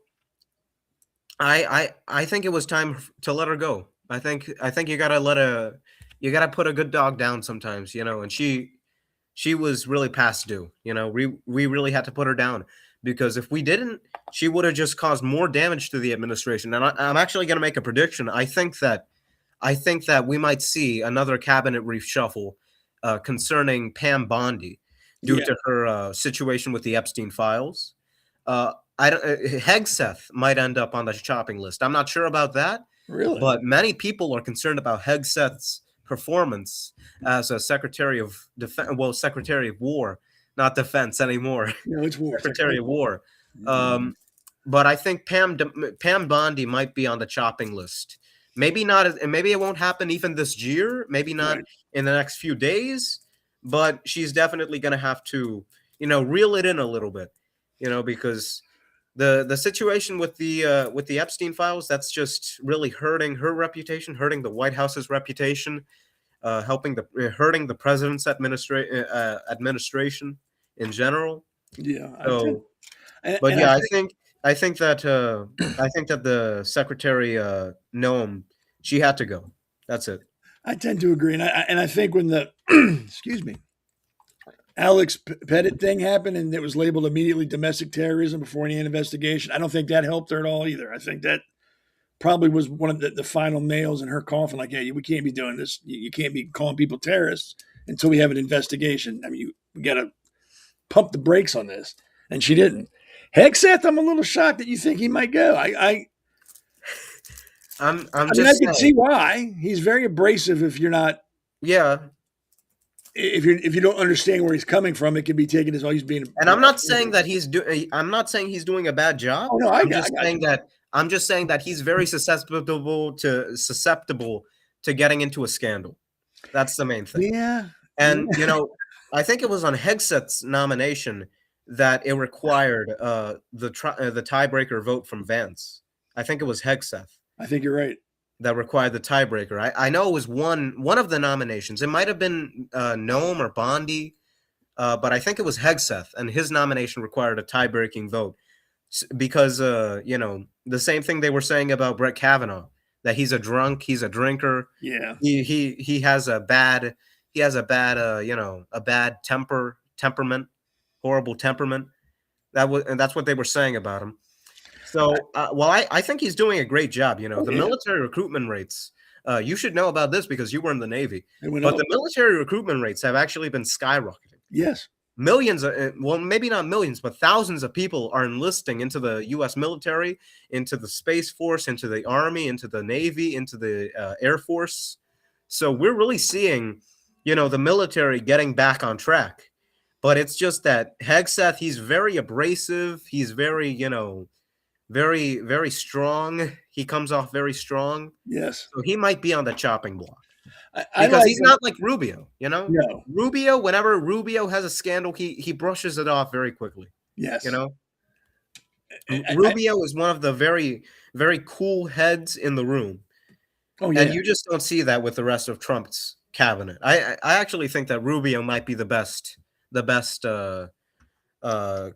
I think it was time to let her go. I think you gotta put a good dog down sometimes, and she was really past due. We really had to put her down, because if we didn't, she would have just caused more damage to the administration. And I'm actually going to make a prediction. I think that we might see another cabinet reshuffle concerning Pam Bondi due to her situation with the Epstein files. Hegseth might end up on the chopping list. I'm not sure about that. Really? But many people are concerned about Hegseth's performance as a Secretary of Secretary of War, not Defense anymore. No, it's War. Secretary of War. But I think Pam Bondi might be on the chopping list. Maybe not. Maybe it won't happen even this year. Maybe not in the next few days. But she's definitely going to have to, reel it in a little bit, because the situation with the Epstein files, that's just really hurting her reputation, hurting the White House's reputation, hurting the president's administration in general. Yeah. So, I think that the Secretary Noam, she had to go. That's it. I tend to agree, and I think when the excuse me, Alex Pettit thing happened and it was labeled immediately domestic terrorism before any investigation, I don't think that helped her at all either. I think that probably was one of the final nails in her coffin. Like, hey, we can't be doing this. You can't be calling people terrorists until we have an investigation. I mean, we got to pump the brakes on this, and she didn't. Hegseth, I'm a little shocked that you think he might go. I can see why. He's very abrasive if you're not. Yeah. If you don't understand where he's coming from, it can be taken as, oh, he's being. And I'm not saying that he's doing. I'm not saying he's doing a bad job. Oh, no, I'm just saying that he's very susceptible to getting into a scandal. That's the main thing. Yeah. And I think it was on Hegseth's nomination that it required the tiebreaker vote from Vance. I think it was Hegseth. I think you're right. That required the tiebreaker. I know it was one of the nominations. It might have been Noam or Bondi, but I think it was Hegseth, and his nomination required a tie-breaking vote because the same thing they were saying about Brett Kavanaugh, that he's a drunk, he's a drinker. Yeah, he has a bad temperament, horrible temperament. That's what they were saying about him. So, I think he's doing a great job. The military recruitment rates, you should know about this because you were in the Navy. But the military recruitment rates have actually been skyrocketing. Yes. Millions, maybe not millions, but thousands of people are enlisting into the U.S. military, into the Space Force, into the Army, into the Navy, into the Air Force. So we're really seeing, the military getting back on track. But it's just that Hegseth, he's very abrasive. He's very, very, very strong. He comes off very strong. Yes. So he might be on the chopping block. Because he's not like Rubio, No. Rubio, whenever Rubio has a scandal, he brushes it off very quickly. Yes. Rubio is one of the very, very cool heads in the room. Oh, yeah. And you just don't see that with the rest of Trump's cabinet. I actually think that Rubio might be the best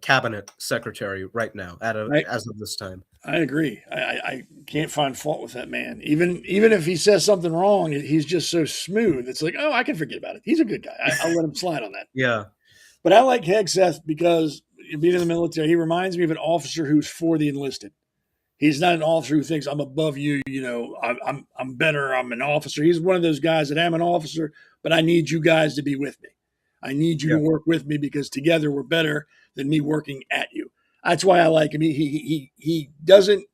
cabinet secretary right now as of this time. I agree. I can't find fault with that man. Even if he says something wrong, he's just so smooth. It's like, oh, I can forget about it. He's a good guy. I'll let him slide on that. Yeah. But I like Hegseth because being in the military, he reminds me of an officer who's for the enlisted. He's not an officer who thinks I'm above you. I'm better. I'm an officer. He's one of those guys that I'm an officer, but I need you guys to be with me. I need you to work with me because together we're better than me working at you. That's why I like him. He doesn't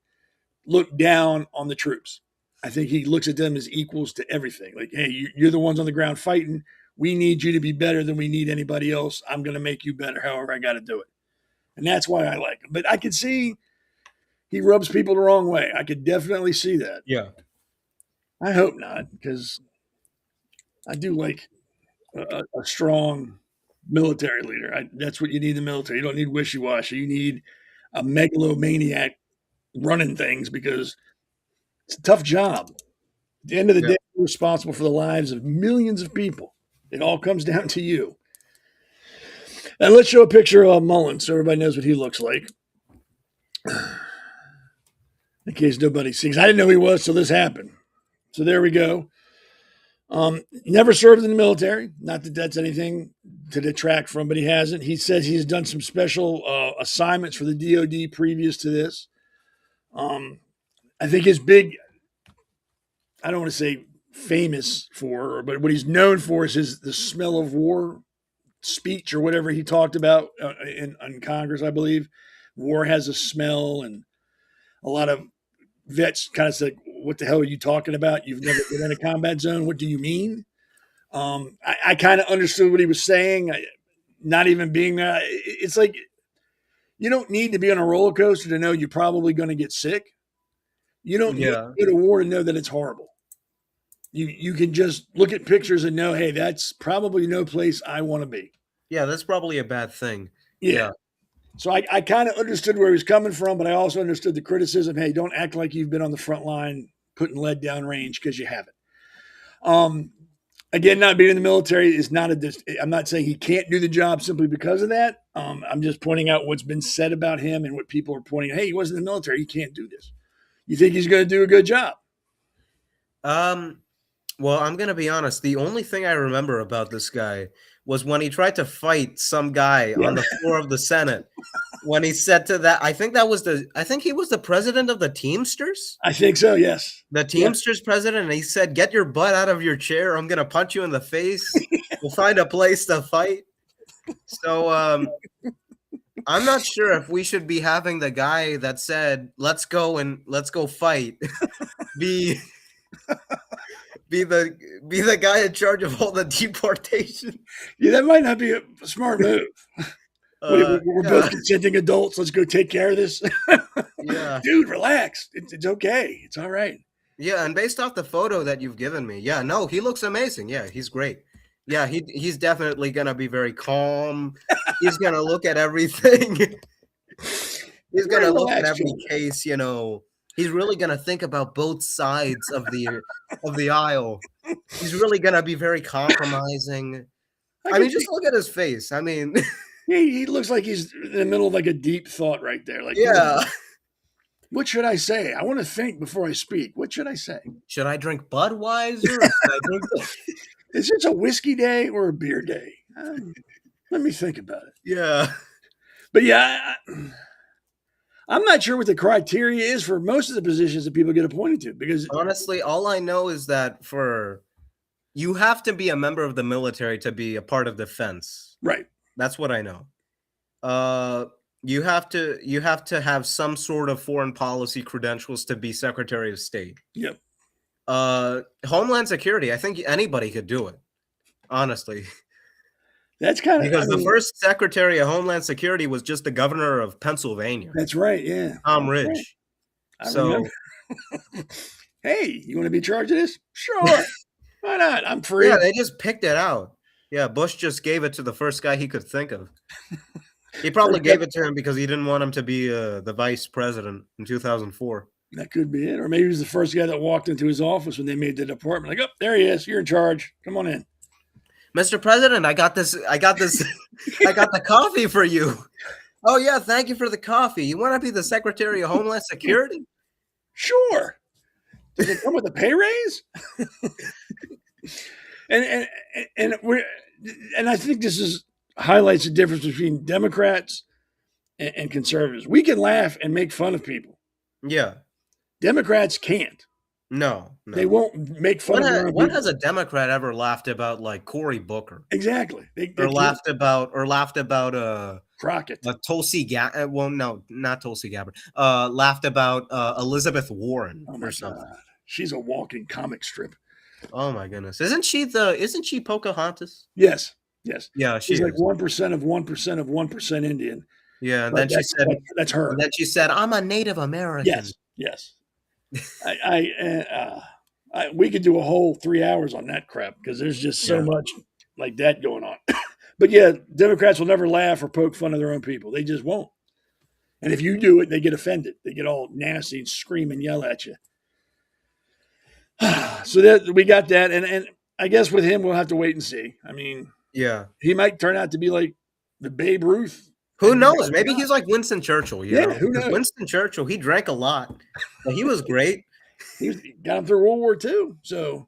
look down on the troops. I think he looks at them as equals to everything. Like, hey, you're the ones on the ground fighting. We need you to be better than we need anybody else. I'm going to make you better however I got to do it. And that's why I like him. But I could see he rubs people the wrong way. I could definitely see that. Yeah. I hope not, because I do like a strong military leader. That's what you need in the military. You don't need wishy-washy. You need a megalomaniac running things because it's a tough job. At the end of the day, you're responsible for the lives of millions of people. It all comes down to you. And let's show a picture of Mullen so everybody knows what he looks like. In case nobody sees. I didn't know he was till this happened. So there we go. Never served in the military. Not that that's anything to detract from, but he hasn't. He says he's done some special assignments for the DOD previous to this. I think his big, I don't want to say famous for, but what he's known for is the smell of war speech or whatever he talked about in Congress, I believe. War has a smell, and a lot of vets kind of said, what the hell are you talking about? You've never been in a combat zone. What do you mean? I kind of understood what he was saying. Not even being there. It's like, you don't need to be on a roller coaster to know you're probably going to get sick. You don't need to go to war to know that it's horrible. You can just look at pictures and know, hey, that's probably no place I want to be. Yeah, that's probably a bad thing. Yeah. So I kind of understood where he was coming from, but I also understood the criticism. Hey, don't act like you've been on the front line putting lead down range, because you haven't. Again, not being in the military is not I'm not saying he can't do the job simply because of that. I'm just pointing out what's been said about him and what people are pointing out. Hey, he wasn't in the military. He can't do this. You think he's going to do a good job? Well, I'm going to be honest. The only thing I remember about this guy was when he tried to fight some guy on the floor of the Senate. When he said to that, I think he was the president of the Teamsters. I think so, yes. The Teamsters president, and he said, "Get your butt out of your chair. I'm going to punch you in the face. We'll find a place to fight." So I'm not sure if we should be having the guy that said, let's go fight, be the guy in charge of all the deportation. Yeah, that might not be a smart move. We're both consenting adults. Let's go take care of this. Yeah, dude, relax. It's okay. It's all right. Yeah, and based off the photo that you've given me, no, he looks amazing. Yeah, he's great. Yeah, he's definitely gonna be very calm. He's gonna look at everything. He's gonna look at every case. He's really gonna think about both sides of the aisle. He's really gonna be very compromising. I mean, just look at his face. I mean. He looks like he's in the middle of like a deep thought right there. Like, what should I say? I want to think before I speak. What should I say? Should I drink Budweiser? Is this a whiskey day or a beer day? Let me think about it. Yeah. But yeah, I'm not sure what the criteria is for most of the positions that people get appointed to, because honestly, all I know is that you have to be a member of the military to be a part of defense. Right. That's what I know. You have to have some sort of foreign policy credentials to be Secretary of State. Yep. Homeland Security, I think anybody could do it. Honestly. That's kind of because the first Secretary of Homeland Security was just the governor of Pennsylvania. That's right, yeah. Tom Ridge. Right. Hey, you want to be charged of this? Sure. Why not? I'm free. Yeah, they just picked it out. Yeah, Bush just gave it to the first guy he could think of. He probably gave it to him because he didn't want him to be the vice president in 2004. That could be it. Or maybe he was the first guy that walked into his office when they made the department. Like, oh, there he is. You're in charge. Come on in. Mr. President, I got this. I got the coffee for you. Oh, yeah, thank you for the coffee. You want to be the Secretary of Homeland Security? Sure. Does it come with a pay raise? And I think this highlights the difference between Democrats and conservatives. We can laugh and make fun of people. Yeah. Democrats can't. No. They won't make fun of them. When has a Democrat ever laughed about like Cory Booker? Exactly. Or laughed about Crockett. Tulsi Gabbard. Well, no, not Tulsi Gabbard. Laughed about Elizabeth Warren or something. God. She's a walking comic strip. Oh my goodness! Isn't she Pocahontas? Yes. Yeah, she's like 1% of 1% of 1% Indian. Yeah, and then she said that's her. And then she said, "I'm a Native American." Yes. We could do a whole 3 hours on that crap because there's just so much like that going on. But yeah, Democrats will never laugh or poke fun of their own people. They just won't. And if you do it, they get offended. They get all nasty and scream and yell at you. So that we got that, and I guess with him we'll have to wait and see. I mean, yeah, he might turn out to be like the Babe Ruth. Who knows? Maybe he's like Winston Churchill. You know? Who Because knows? Winston Churchill, he drank a lot, but he was great. He got him through World War II. So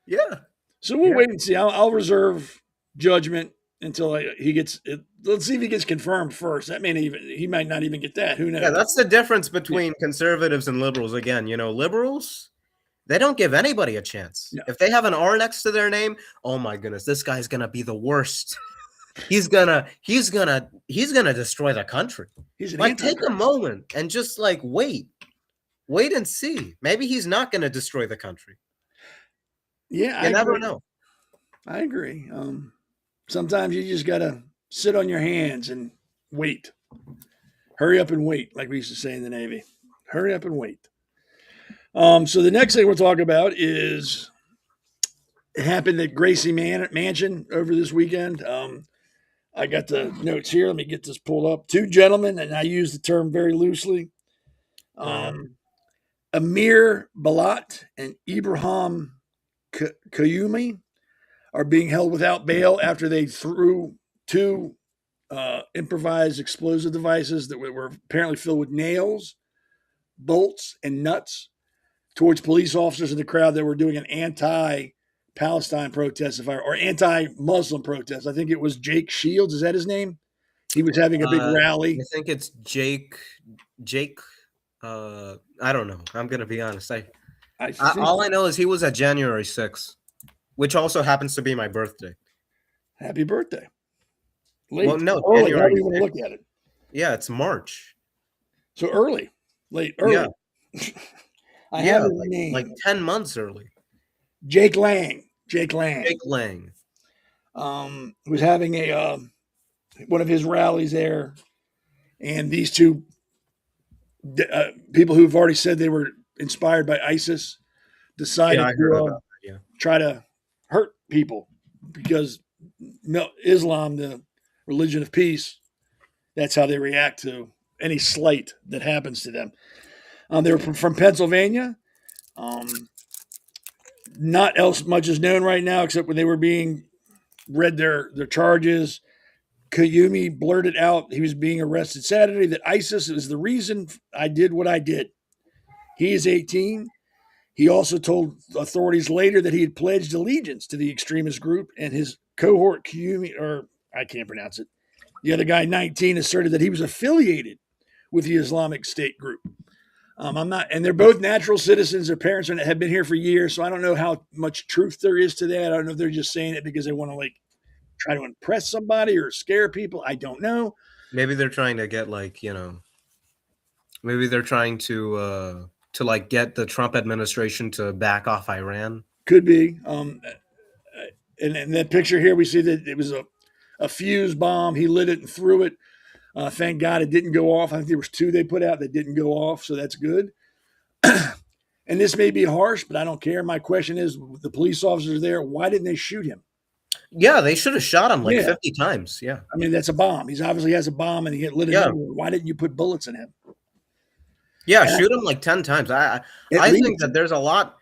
Yeah. So we'll wait and see. I'll reserve judgment until he gets. Let's see if he gets confirmed first. He might not even get that. Who knows? Yeah, that's the difference between conservatives and liberals. Again, liberals, they don't give anybody a chance. No. If they have an R next to their name, oh my goodness, this guy's gonna be the worst. He's gonna destroy the country. He's take a moment and just wait and see. Maybe he's not gonna destroy the country. Yeah, you never know. I agree. Sometimes you just gotta sit on your hands and wait. Hurry up and wait, like we used to say in the Navy. Hurry up and wait. So the next thing we'll talk about is it happened at Gracie Mansion over this weekend. I got the notes here. Let me get this pulled up. Two gentlemen, and I use the term very loosely. Amir Balat and Ibrahim Kayumi are being held without bail after they threw two improvised explosive devices that were apparently filled with nails, bolts, and nuts towards police officers in the crowd that were doing an anti-Palestine protest, or anti-Muslim protest. I think it was Jake Shields. Is that his name? He was having a big rally. I think it's Jake. I don't know. I'm going to be honest. All I know is he was at January 6th, which also happens to be my birthday. Happy birthday. Late. Well, no, early. How do you want to look at it? Yeah, it's March. So early. Late. Early. Yeah. I have his name. Like 10 months early. Jake Lang. Was having one of his rallies there. And these two people who've already said they were inspired by ISIS decided to try to hurt people because Islam, the religion of peace, that's how they react to any slight that happens to them. They were from Pennsylvania. Not else much is known right now except when they were being read their charges. Kayumi blurted out he was being arrested Saturday, that ISIS is the reason I did what I did. He is 18. He also told authorities later that he had pledged allegiance to the extremist group, and his cohort Kayumi, or I can't pronounce it, the other guy, 19, asserted that he was affiliated with the Islamic State group. I'm not, and they're both natural citizens. Their parents have been here for years, so I don't know how much truth there is to that. I don't know if they're just saying it because they want to try to impress somebody or scare people. I don't know. Maybe they're trying to get maybe they're trying to get the Trump administration to back off Iran. Could be. And in that picture here, we see that it was a fuse bomb. He lit it and threw it. Thank God it didn't go off. I think there was two they put out that didn't go off, so that's good. And this may be harsh, but I don't care. My question is, the police officers there, why didn't they shoot him? Yeah, they should have shot him 50 times. Yeah. I mean, that's a bomb. He obviously has a bomb and he lit it. Yeah. Why didn't you put bullets in him? Yeah, shoot him 10 times. I think that there's a lot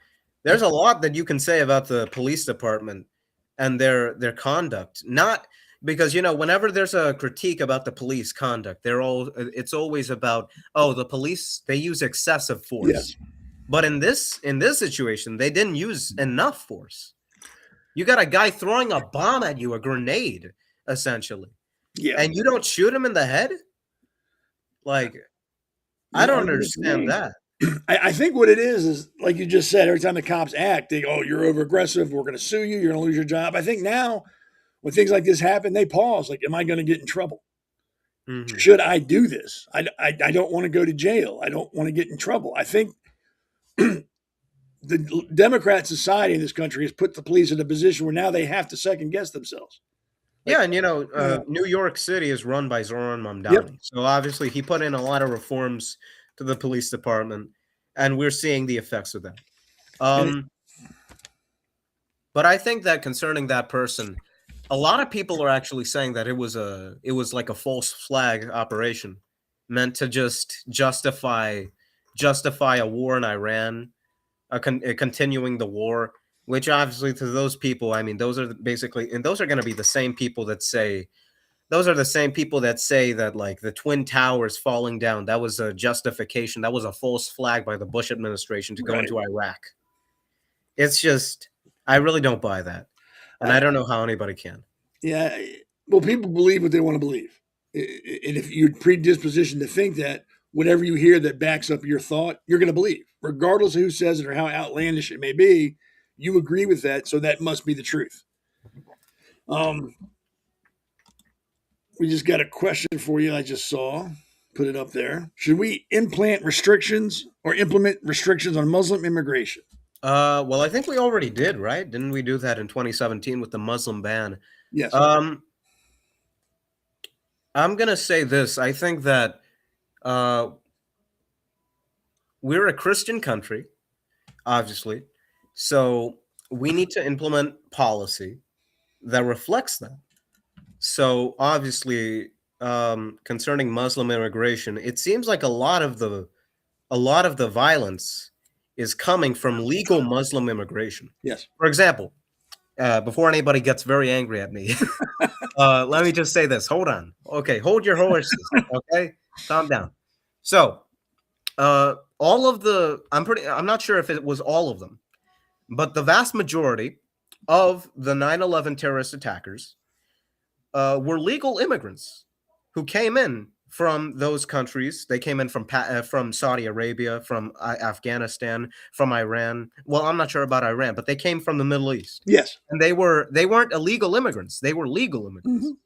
that you can say about the police department and their conduct. Not because, whenever there's a critique about the police conduct, it's always about, the police, they use excessive force. Yes. But in this situation, they didn't use enough force. You got a guy throwing a bomb at you, a grenade, essentially. Yeah. And you don't shoot him in the head? I don't understand that. I think what it is like you just said, every time the cops act, they go, you're over aggressive, we're going to sue you, you're going to lose your job. I think now when things like this happen, they pause. Am I going to get in trouble? Mm-hmm. Should I do this? I don't want to go to jail. I don't want to get in trouble. I think the Democrat society in this country has put the police in a position where now they have to second guess themselves. Yeah, and New York City is run by Zoran Mamdani. Yep. So obviously he put in a lot of reforms to the police department, and we're seeing the effects of that. But I think that concerning that person, a lot of people are actually saying that it was like a false flag operation meant to just justify a war in Iran, continuing the war, which obviously to those people, I mean, those are going to be the same people that say, those are the same people that say that like the Twin Towers falling down, that was a justification, that was a false flag by the Bush administration to go Right. into Iraq. It's just, I really don't buy that. And I don't know how anybody can. Yeah. Well, people believe what they want to believe. And if you're predispositioned to think that, whatever you hear that backs up your thought, you're going to believe, regardless of who says it or how outlandish it may be. You agree with that, so that must be the truth. We just got a question for you. I just saw, put it up there. Should we implement restrictions on Muslim immigration? Well, I think we already did, right? Didn't we do that in 2017 with the Muslim ban? Yes. I'm gonna say this. I think that we're a Christian country, obviously, so we need to implement policy that reflects that. So obviously, concerning Muslim immigration, it seems like a lot of the violence is coming from legal Muslim immigration. Yes. For example, before anybody gets very angry at me, let me just say this. Hold on. Okay, hold your horses. Okay, calm down. So, all of the, I'm not sure if it was all of them, but the vast majority of the 9/11 terrorist attackers were legal immigrants who came in from those countries. They came in from Saudi Arabia, from Afghanistan, from Iran. Well, I'm not sure about Iran, but they came from the Middle East. Yes. And they weren't illegal immigrants. They were legal immigrants. Mhm.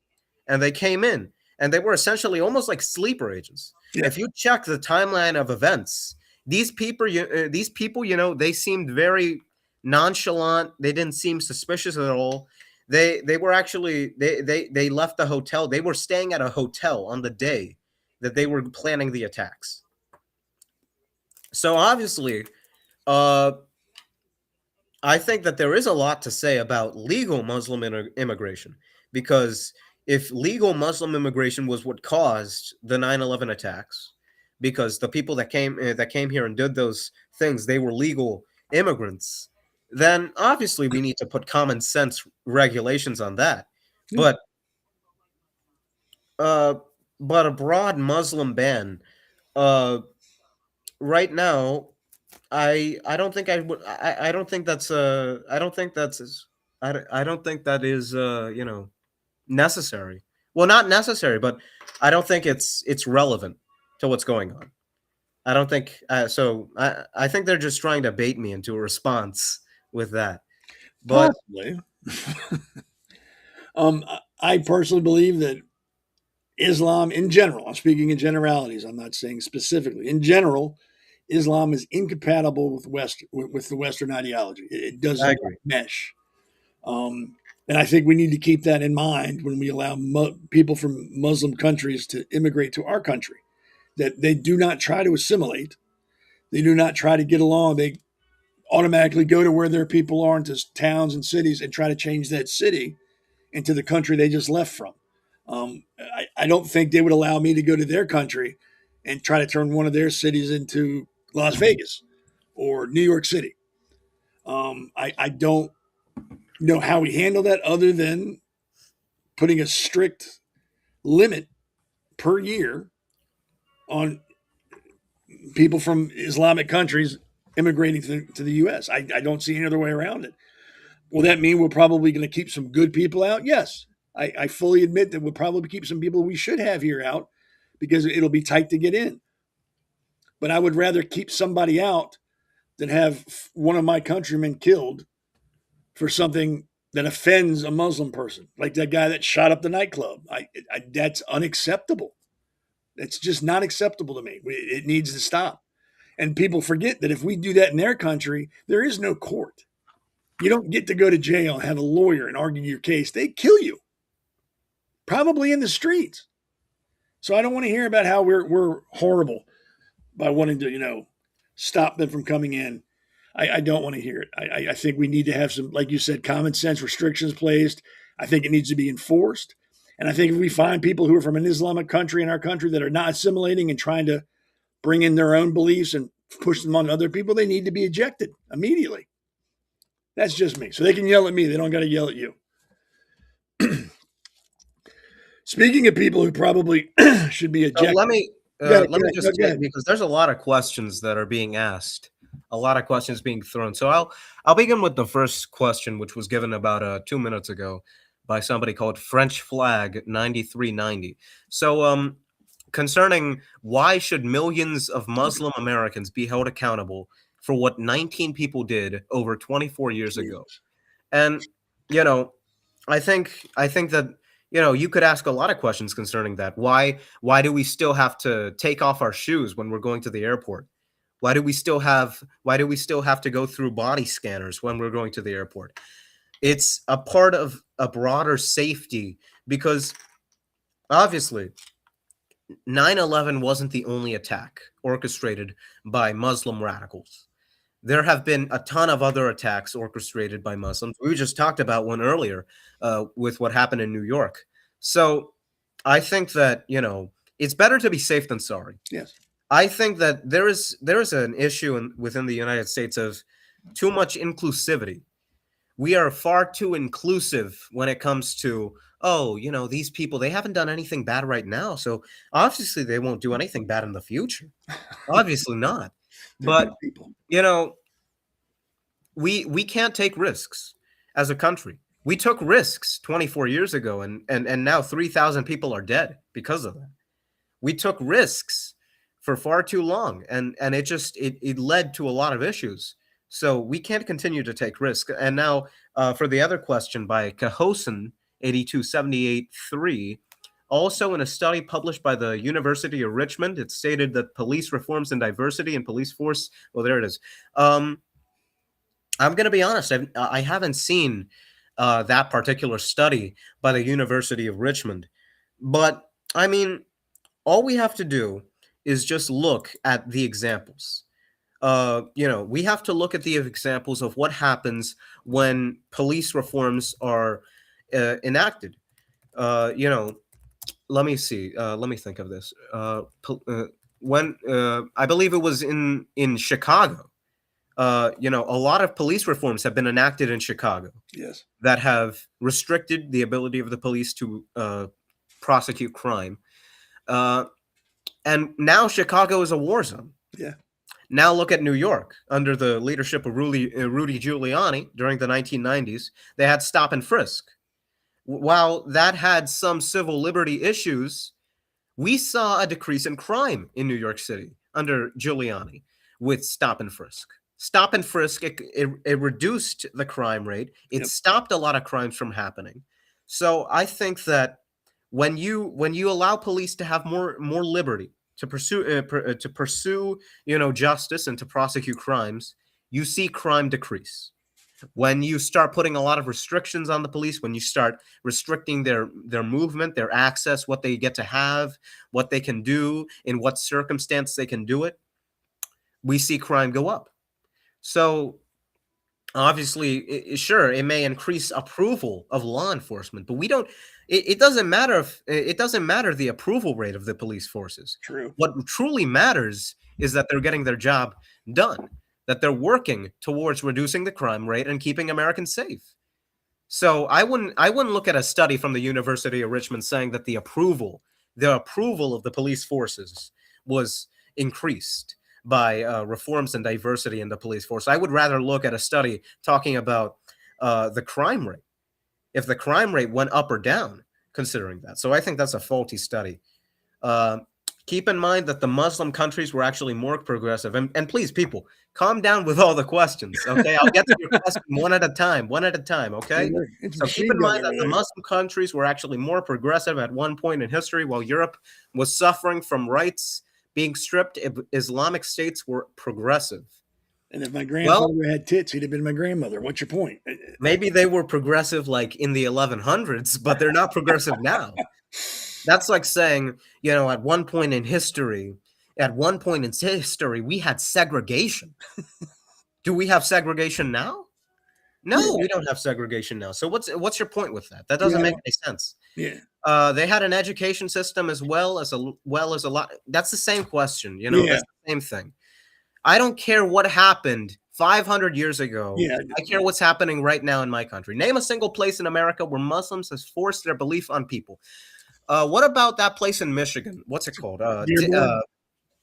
And they came in, and they were essentially almost like sleeper agents. Yeah. If you check the timeline of events, these people, they seemed very nonchalant. They didn't seem suspicious at all. They were actually they left the hotel. They were staying at a hotel on the day that they were planning the attacks. So obviously, I think that there is a lot to say about legal Muslim immigration, because if legal Muslim immigration was what caused the 9/11 attacks, because the people that came here and did those things, they were legal immigrants, then obviously we need to put common sense regulations on that. But a broad Muslim ban, right now, I don't think I would. I don't think that's I don't think that's I don't think that is necessary. Well, not necessary, but I don't think it's relevant to what's going on. I don't think so. I think they're just trying to bait me into a response with that. But Possibly. I personally believe that Islam in general, I'm speaking in generalities, I'm not saying specifically, in general, Islam is incompatible with the Western ideology. It doesn't mesh. And I think we need to keep that in mind when we allow people from Muslim countries to immigrate to our country, that they do not try to assimilate. They do not try to get along. They automatically go to where their people are, into towns and cities, and try to change that city into the country they just left from. I don't think they would allow me to go to their country and try to turn one of their cities into Las Vegas or New York City. I don't know how we handle that, other than putting a strict limit per year on people from Islamic countries immigrating to the U.S. I don't see any other way around it. Will that mean we're probably going to keep some good people out? Yes. I fully admit that we'll probably keep some people we should have here out, because it'll be tight to get in. But I would rather keep somebody out than have one of my countrymen killed for something that offends a Muslim person, like that guy that shot up the nightclub. That's unacceptable. That's just not acceptable to me. It needs to stop. And people forget that if we do that in their country, there is no court. You don't get to go to jail and have a lawyer and argue your case. They kill you, probably in the streets. So I don't want to hear about how we're horrible by wanting to, stop them from coming in. I don't want to hear it. I think we need to have some, like you said, common sense restrictions placed. I think it needs to be enforced. And I think if we find people who are from an Islamic country in our country that are not assimilating and trying to bring in their own beliefs and push them on other people, they need to be ejected immediately. That's just me. So they can yell at me. They don't got to yell at you. Speaking of people who probably should be So ejected. let me Go just ahead. say, because there's a lot of questions that are being asked, a lot of questions being thrown. So I'll begin with the first question, which was given about 2 minutes ago by somebody called French Flag 9390. So concerning why should millions of Muslim Americans be held accountable for what 19 people did over 24 years ago? And you know, I think that you could ask a lot of questions concerning that. Why do we still have to take off our shoes when we're going to the airport? Why do we still have to go through body scanners when we're going to the airport? It's a part of a broader safety, because obviously 9/11 wasn't the only attack orchestrated by Muslim radicals. There have been a ton of other attacks orchestrated by Muslims. We just talked about one earlier with what happened in New York. So I think that, it's better to be safe than sorry. Yes. I think that there is an issue within the United States of too much inclusivity. We are far too inclusive when it comes to, these people, they haven't done anything bad right now, so obviously they won't do anything bad in the future. Obviously not. But people. We can't take risks as a country. We took risks 24 years ago, and now 3,000 people are dead because of that. We took risks for far too long, and it led to a lot of issues. So we can't continue to take risks. And now for the other question by Cahosen 82783, also in a study published by the University of Richmond, it stated that police reforms and diversity in police force. Well, there it is. I'm going to be honest. I haven't seen that particular study by the University of Richmond. But, I mean, all we have to do is just look at the examples. We have to look at the examples of what happens when police reforms are enacted. Let me see. Let me think of this. When I believe it was in Chicago. A lot of police reforms have been enacted in Chicago. Yes. That have restricted the ability of the police to prosecute crime. And now Chicago is a war zone. Yeah. Now look at New York under the leadership of Rudy Giuliani during the 1990s. They had stop and frisk. While that had some civil liberty issues, we saw a decrease in crime in New York City under Giuliani with stop and frisk. Stop and frisk, it reduced the crime rate. It stopped a lot of crimes from happening. So I think that when you allow police to have more liberty to pursue justice and to prosecute crimes, you see crime decrease. When you start putting a lot of restrictions on the police, when you start restricting their movement, their access, what they get to have, what they can do, in what circumstance they can do it, we see crime go up. So obviously, it may increase approval of law enforcement, but we don't. It doesn't matter the approval rate of the police forces. True. What truly matters is that they're getting their job done, that they're working towards reducing the crime rate and keeping Americans safe. So I wouldn't look at a study from the University of Richmond saying that the approval of the police forces was increased by reforms and diversity in the police force. I would rather look at a study talking about the crime rate, if the crime rate went up or down, considering that. So I think that's a faulty study. Keep in mind that the Muslim countries were actually more progressive. And please, people, calm down with all the questions, okay? I'll get to your question one at a time, okay? So keep in mind that the Muslim countries were actually more progressive at one point in history, while Europe was suffering from rights being stripped. Islamic states were progressive. And if my grandfather had tits, he'd have been my grandmother. What's your point? Maybe they were progressive like in the 1100s, but they're not progressive now. That's like saying, at one point in history, we had segregation. Do we have segregation now? No, we don't have segregation now. So what's your point with that? That doesn't make any sense. Yeah. They had an education system as well as a lot. That's the same question. That's the same thing. I don't care what happened 500 years ago. Yeah. I care what's happening right now in my country. Name a single place in America where Muslims has forced their belief on people. What about that place in Michigan? What's it called? Dearborn. I'm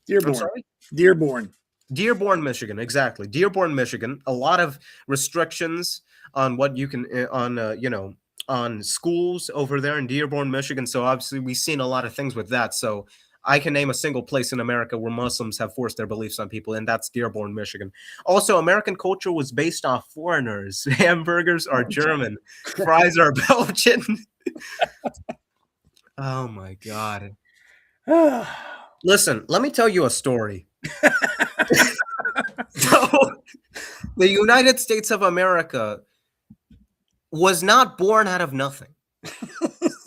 Dearborn. sorry? Dearborn. Dearborn, Michigan. Exactly. Dearborn, Michigan. A lot of restrictions on what you can, on schools over there in Dearborn, Michigan. So obviously we've seen a lot of things with that. So I can name a single place in America where Muslims have forced their beliefs on people, and that's Dearborn, Michigan. Also, American culture was based off foreigners. Hamburgers are German. Fries are Belgian. Oh, my God. Listen, let me tell you a story. So, the United States of America was not born out of nothing.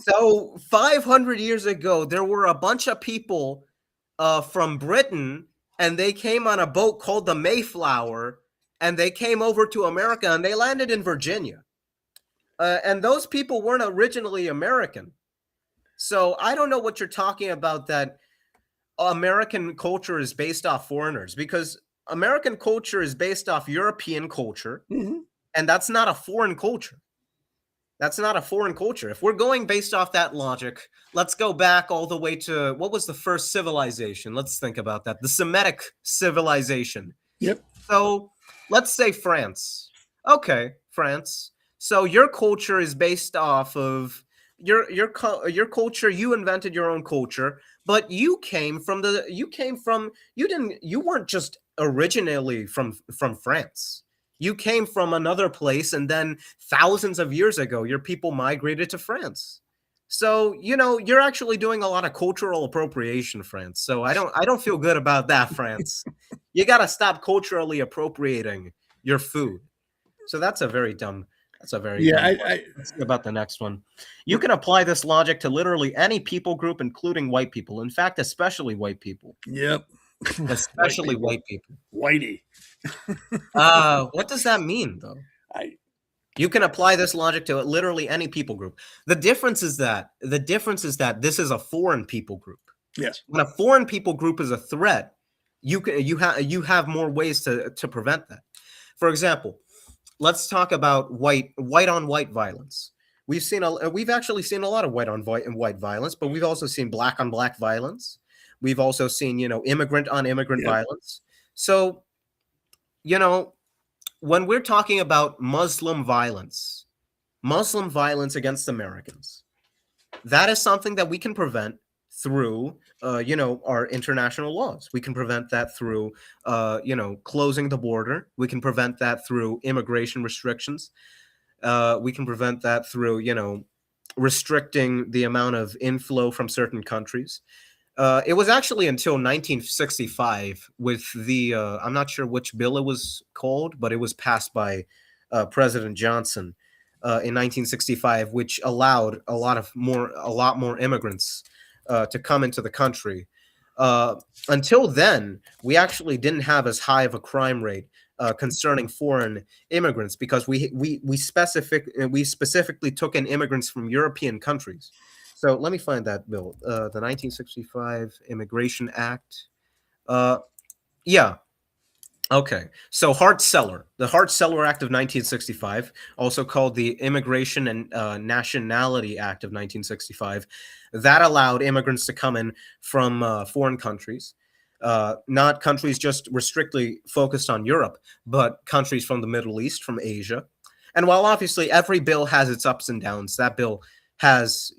So 500 years ago, there were a bunch of people from Britain, and they came on a boat called the Mayflower, and they came over to America, and they landed in Virginia. And those people weren't originally American. So I don't know what you're talking about, that American culture is based off foreigners, because American culture is based off European culture, and that's not a foreign culture. That's not a foreign culture. If we're going based off that logic, let's go back all the way to, what was the first civilization? Let's think about that. The Semitic civilization. Yep. So let's say France. Okay, France. So your culture is based off of your culture. You invented your own culture, but you weren't just originally from France. You came from another place, and then thousands of years ago, your people migrated to France. So, you're actually doing a lot of cultural appropriation, France. So I don't feel good about that, France. You got to stop culturally appropriating your food. So that's a very dumb. Let's see about the next one. You can apply this logic to literally any people group, including white people. In fact, especially white people. Yep. Especially white people. Whitey. What does that mean, though? You can apply this logic to literally any people group. The difference is that this is a foreign people group. Yes. When a foreign people group is a threat, you have more ways to prevent that. For example, let's talk about white on white violence. We've actually seen a lot of white on white violence, but we've also seen black on black violence. We've also seen, immigrant on immigrant violence. So, when we're talking about Muslim violence against Americans, that is something that we can prevent through, our international laws. We can prevent that through, closing the border. We can prevent that through immigration restrictions. We can prevent that through, restricting the amount of inflow from certain countries. It was actually until 1965 with the, I'm not sure which bill it was called, but it was passed by President Johnson in 1965, which allowed a lot more immigrants to come into the country. Until then, we actually didn't have as high of a crime rate concerning foreign immigrants, because we specifically took in immigrants from European countries. So let me find that bill, the 1965 Immigration Act. Yeah. Okay. So the Hart-Celler Act of 1965, also called the Immigration and Nationality Act of 1965, that allowed immigrants to come in from foreign countries, not countries just strictly focused on Europe, but countries from the Middle East, from Asia. And while obviously every bill has its ups and downs, that bill has,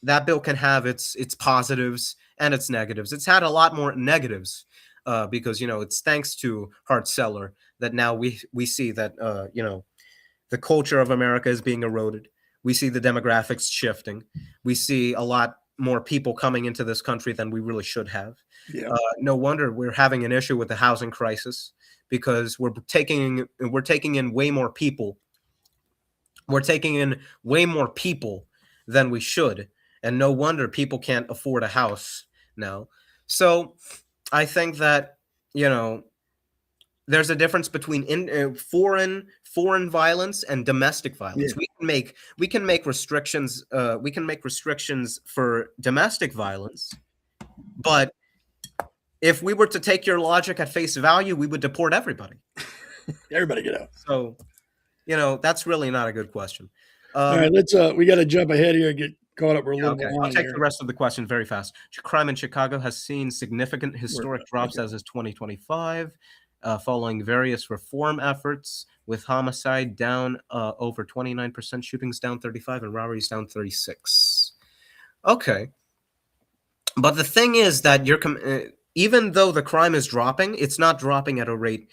that bill can have its positives and its negatives. It's had a lot more negatives because, it's thanks to Hart-Celler that now we see that, the culture of America is being eroded. We see the demographics shifting. We see a lot more people coming into this country than we really should have. Yeah. No wonder we're having an issue with the housing crisis, because we're taking in way more people. We're taking in way more people than we should. And no wonder people can't afford a house now. So I think that, there's a difference between foreign violence and domestic violence. Yeah. We can make restrictions. We can make restrictions for domestic violence, but if we were to take your logic at face value, we would deport everybody. Everybody get out. So, that's really not a good question. All right, let's. We got to jump ahead here and get caught up. We're a little Okay, I'll behind take here. the rest of the question very fast. Crime in Chicago has seen significant historic drops as is 2025, following various reform efforts, with homicide down over 29%, shootings down 35%, and robberies down 36%. Okay. But the thing is that even though the crime is dropping, it's not dropping at a rate,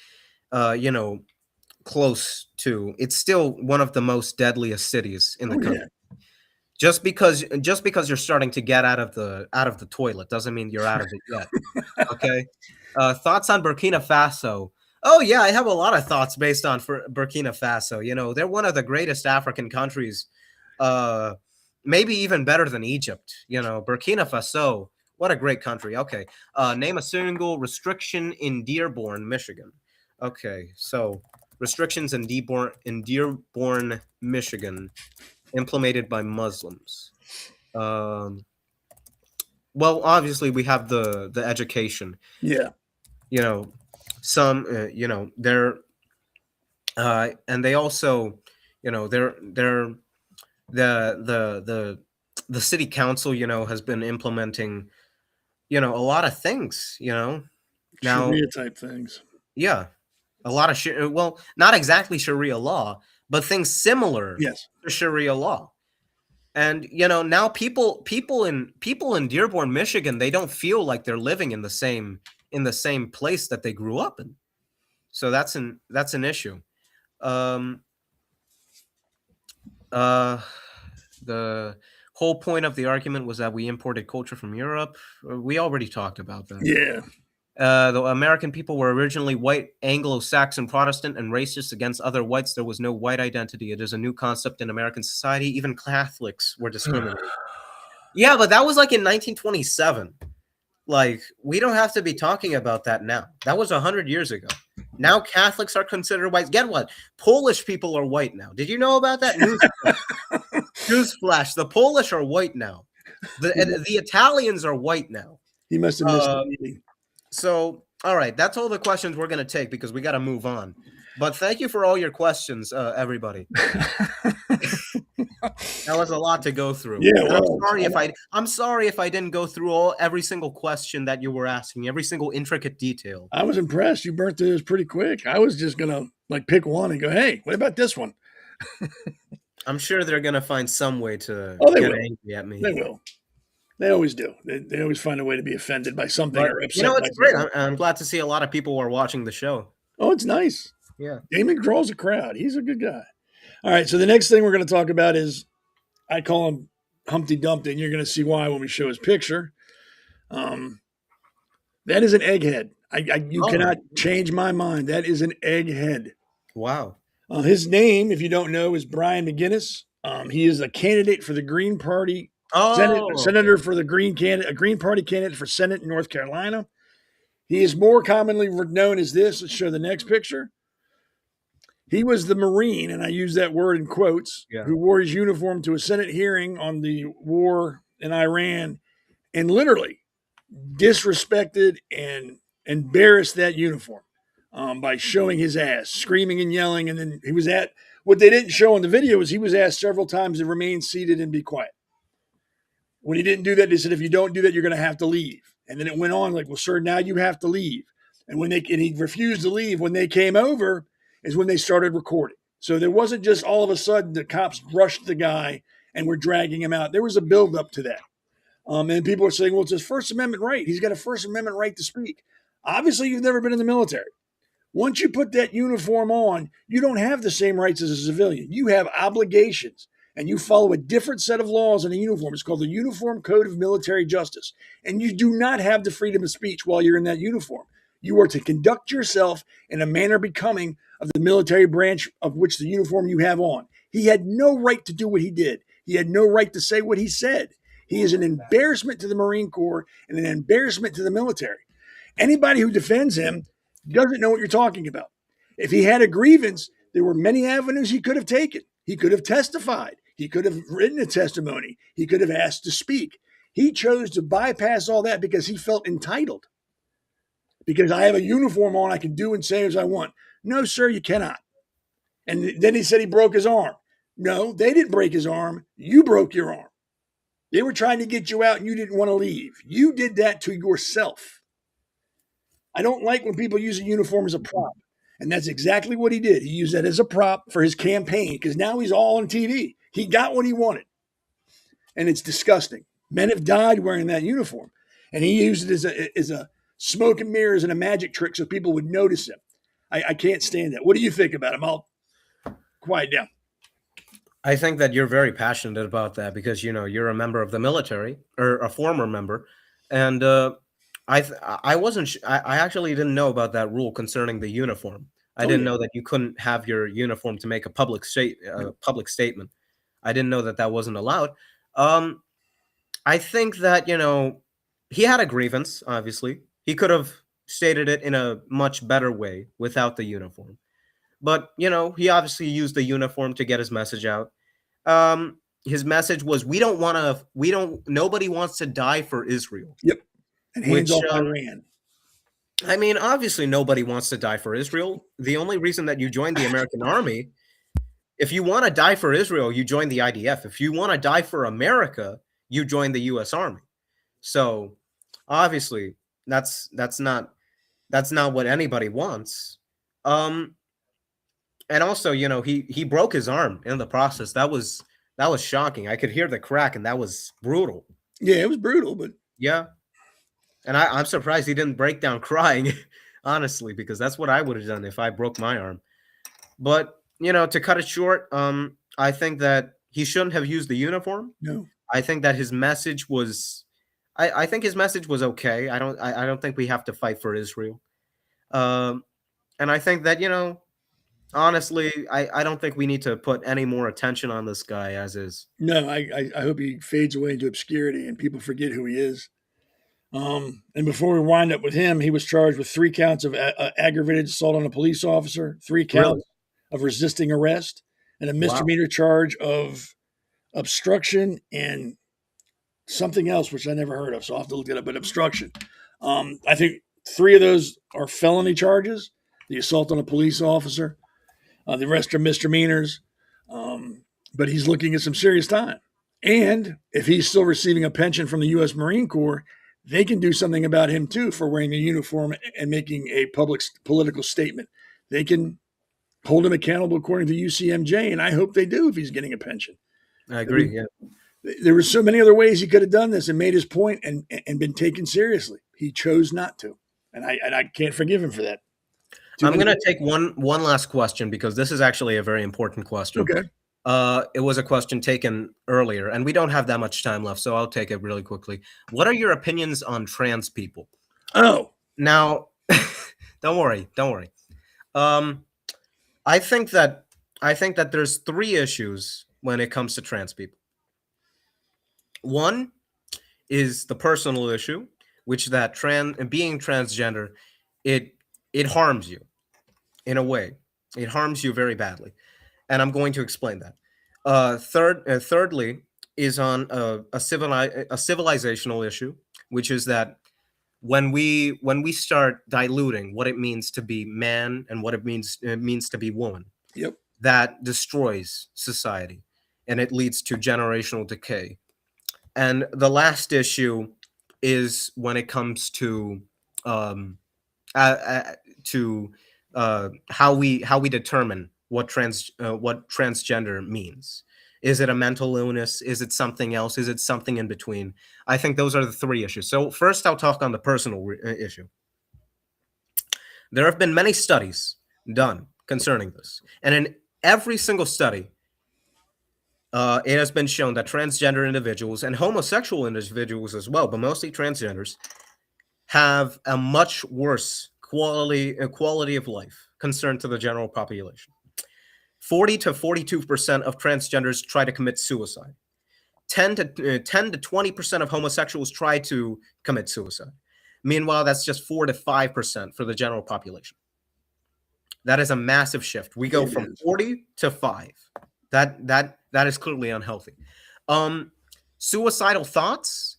close to. It's still one of the most deadliest cities in the country. Yeah. Just because you're starting to get out of the toilet doesn't mean you're out of it yet. Okay. Thoughts on Burkina Faso? Oh yeah, I have a lot of thoughts based on Burkina Faso. They're one of the greatest African countries. Maybe even better than Egypt. Burkina Faso, what a great country. Okay. Name a single restriction in Dearborn, Michigan. Okay, so restrictions in Dearborn, Michigan, implemented by Muslims. Well, obviously we have the education. Yeah. Some they're and they also they're the city council has been implementing a lot of things now Sharia type things. Yeah, a lot of well, not exactly Sharia law, but things similar to Sharia law. And now people in Dearborn, Michigan, they don't feel like they're living in the same place that they grew up in. So that's an issue. The whole point of the argument was that we imported culture from Europe. We already talked about that. Yeah. The American people were originally white, Anglo-Saxon, Protestant, and racist against other whites. There was no white identity. It is a new concept in American society. Even Catholics were discriminated. Yeah, but that was like in 1927. Like, we don't have to be talking about that now. That was 100 years ago. Now Catholics are considered white. Get what? Polish people are white now. Did you know about that? Newsflash. The Polish are white now. The Italians are white now. He must have missed the meeting. So, all right, that's all the questions we're going to take because we got to move on. But thank you for all your questions, everybody. That was a lot to go through. Yeah, I'm sorry if I didn't go through every single question that you were asking, every single intricate detail. I was impressed. You burnt through this pretty quick. I was just gonna pick one and go, "Hey, what about this one?" I'm sure they're gonna find some way to get angry at me. They will. They always do. They always find a way to be offended by something or upset. It's great. I'm glad to see a lot of people are watching the show. Oh, it's nice. Yeah. Damon draws a crowd. He's a good guy. All right. So the next thing we're going to talk about is, I call him Humpty Dumpty, and you're going to see why when we show his picture. That is an egghead. You cannot change my mind. That is an egghead. Wow. His name, if you don't know, is Brian McGinnis. He is a candidate for the Green Party. Senator for the Green Party candidate for Senate in North Carolina. He is more commonly known as this. Let's show the next picture. He was the Marine, and I use that word in quotes, who wore his uniform to a Senate hearing on the war in Iran and literally disrespected and embarrassed that uniform by showing his ass, screaming and yelling. And then what they didn't show in the video is he was asked several times to remain seated and be quiet. When he didn't do that, they said, if you don't do that, you're going to have to leave. And then it went on like, well, sir, now you have to leave. And he refused to leave. When they came over is when they started recording. So there wasn't just all of a sudden the cops rushed the guy and were dragging him out. There was a buildup to that. And people are saying, well, it's his First Amendment right. He's got a First Amendment right to speak. Obviously, you've never been in the military. Once you put that uniform on, you don't have the same rights as a civilian. You have obligations. And you follow a different set of laws in a uniform. It's called the Uniform Code of Military Justice. And you do not have the freedom of speech while you're in that uniform. You are to conduct yourself in a manner becoming of the military branch of which the uniform you have on. He had no right to do what he did. He had no right to say what he said. He is an embarrassment to the Marine Corps and an embarrassment to the military. Anybody who defends him doesn't know what you're talking about. If he had a grievance, there were many avenues he could have taken. He could have testified. He could have written a testimony. He could have asked to speak. He chose to bypass all that because he felt entitled. Because I have a uniform on, I can do and say as I want. No, sir, you cannot. And then he said he broke his arm. No, they didn't break his arm. You broke your arm. They were trying to get you out and you didn't want to leave. You did that to yourself. I don't like when people use a uniform as a prop. And that's exactly what he did. He used that as a prop for his campaign because now he's all on TV. He got what he wanted. And it's disgusting. Men have died wearing that uniform. And he used it as a smoke and mirrors and a magic trick so people would notice him. I can't stand that. What do you think about him? I'll quiet down. I think that you're very passionate about that because, you know, you're a member of the military or a former member. And I wasn't, I actually didn't know about that rule concerning the uniform. I didn't know that you couldn't have your uniform to make a public statement. I didn't know that that wasn't allowed. I think that, you know, he had a grievance, obviously. He could have stated it in a much better way without the uniform. But, you know, he obviously used the uniform to get his message out. His message was, nobody wants to die for Israel. Yep. And hands off Iran. I mean, obviously nobody wants to die for Israel. The only reason that you joined the American Army, if you want to die for Israel, you join the IDF. If you want to die for America, you join the U.S. Army. So obviously that's not what anybody wants. And also, you know, he broke his arm in the process. That was shocking. I could hear the crack, and that was brutal. Yeah, it was brutal, but yeah. And I'm surprised he didn't break down crying, honestly, because that's what I would have done if I broke my arm. But, you know, to cut it short, I think that he shouldn't have used the uniform. No. I think that his message was I think his message was okay. I don't think we have to fight for Israel. And I think that, you know, honestly, I don't think we need to put any more attention on this guy as is. No, I hope he fades away into obscurity and people forget who he is. And before we wind up with him, he was charged with 3 counts of aggravated assault on a police officer, 3 counts of resisting arrest, and a misdemeanor charge of obstruction and something else, which I never heard of. So I'll have to look it up, but obstruction. I think 3 of those are felony charges, the assault on a police officer. The rest are misdemeanors. But he's looking at some serious time. And if he's still receiving a pension from the U.S. Marine Corps, they can do something about him too for wearing a uniform and making a public political statement. They can hold him accountable according to UCMJ, and I hope they do if he's getting a pension. I agree. Yeah. There were so many other ways he could have done this and made his point and been taken seriously. He chose not to, and I can't forgive him for that. I'm going to take one last question because this is actually a very important question. Okay. It was a question taken earlier, and we don't have that much time left, so I'll take it really quickly. What are your opinions on trans people? Oh, now, don't worry. I think that there's 3 issues when it comes to trans people. One is the personal issue, which that being transgender, it harms you in a way. It harms you very badly. And I'm going to explain that. Thirdly is on a civilizational issue, which is that when we start diluting what it means to be man and what it means to be woman, yep, that destroys society and it leads to generational decay. And the last issue is when it comes to how we determine what transgender means. Is it a mental illness? Is it something else? Is it something in between? I think those are the 3 issues. So first, I'll talk on the personal issue. There have been many studies done concerning this, and in every single study, it has been shown that transgender individuals and homosexual individuals as well, but mostly transgenders, have a much worse quality of life compared to the general population. 40 to 42% of transgenders try to commit suicide. 10 to 20% of homosexuals try to commit suicide. Meanwhile, that's just 4 to 5% for the general population. That is a massive shift. We go from 40 to 5. That is clearly unhealthy. Suicidal thoughts.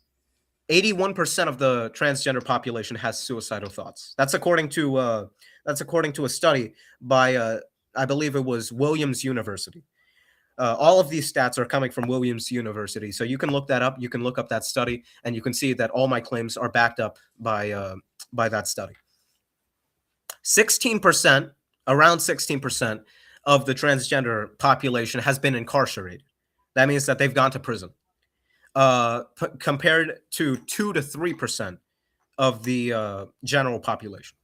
81% of the transgender population has suicidal thoughts. That's according to a study by I believe it was Williams University. all of these stats are coming from Williams University. So you can look that up. You can look up that study, and you can see that all my claims are backed up by that study. 16%, around 16% of the transgender population has been incarcerated. That means that they've gone to prison. Compared to 2 to 3% of the general population.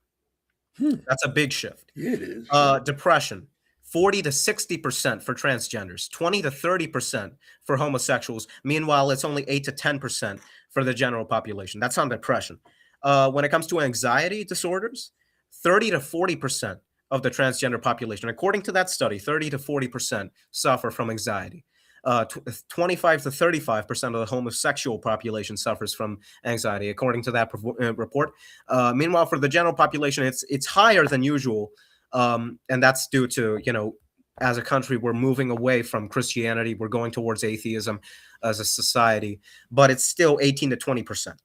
That's a big shift. Yeah, it is. Depression, 40 to 60% for transgenders, 20 to 30% for homosexuals. Meanwhile, it's only 8 to 10% for the general population. That's on depression. When it comes to anxiety disorders, 30 to 40% of the transgender population, according to that study, 30 to 40% suffer from anxiety. 25 to 35% of the homosexual population suffers from anxiety, according to that report. Meanwhile, for the general population, it's higher than usual, and that's due to, as a country, we're moving away from Christianity. We're going towards atheism as a society, but it's still 18 to 20%.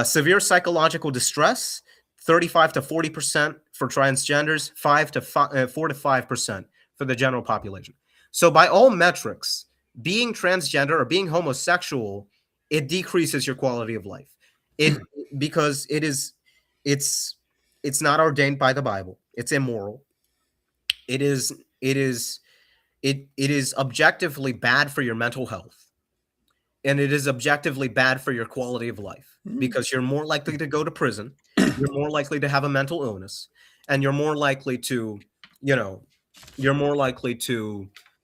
Severe psychological distress, 35 to 40% for transgenders, 4 to 5% for the general population. So by all metrics, being transgender or being homosexual, it decreases your quality of life. Because it's not ordained by the Bible. It's immoral. It is objectively bad for your mental health. And it is objectively bad for your quality of life, because you're more likely to go to prison, you're more likely to have a mental illness, and you're more likely to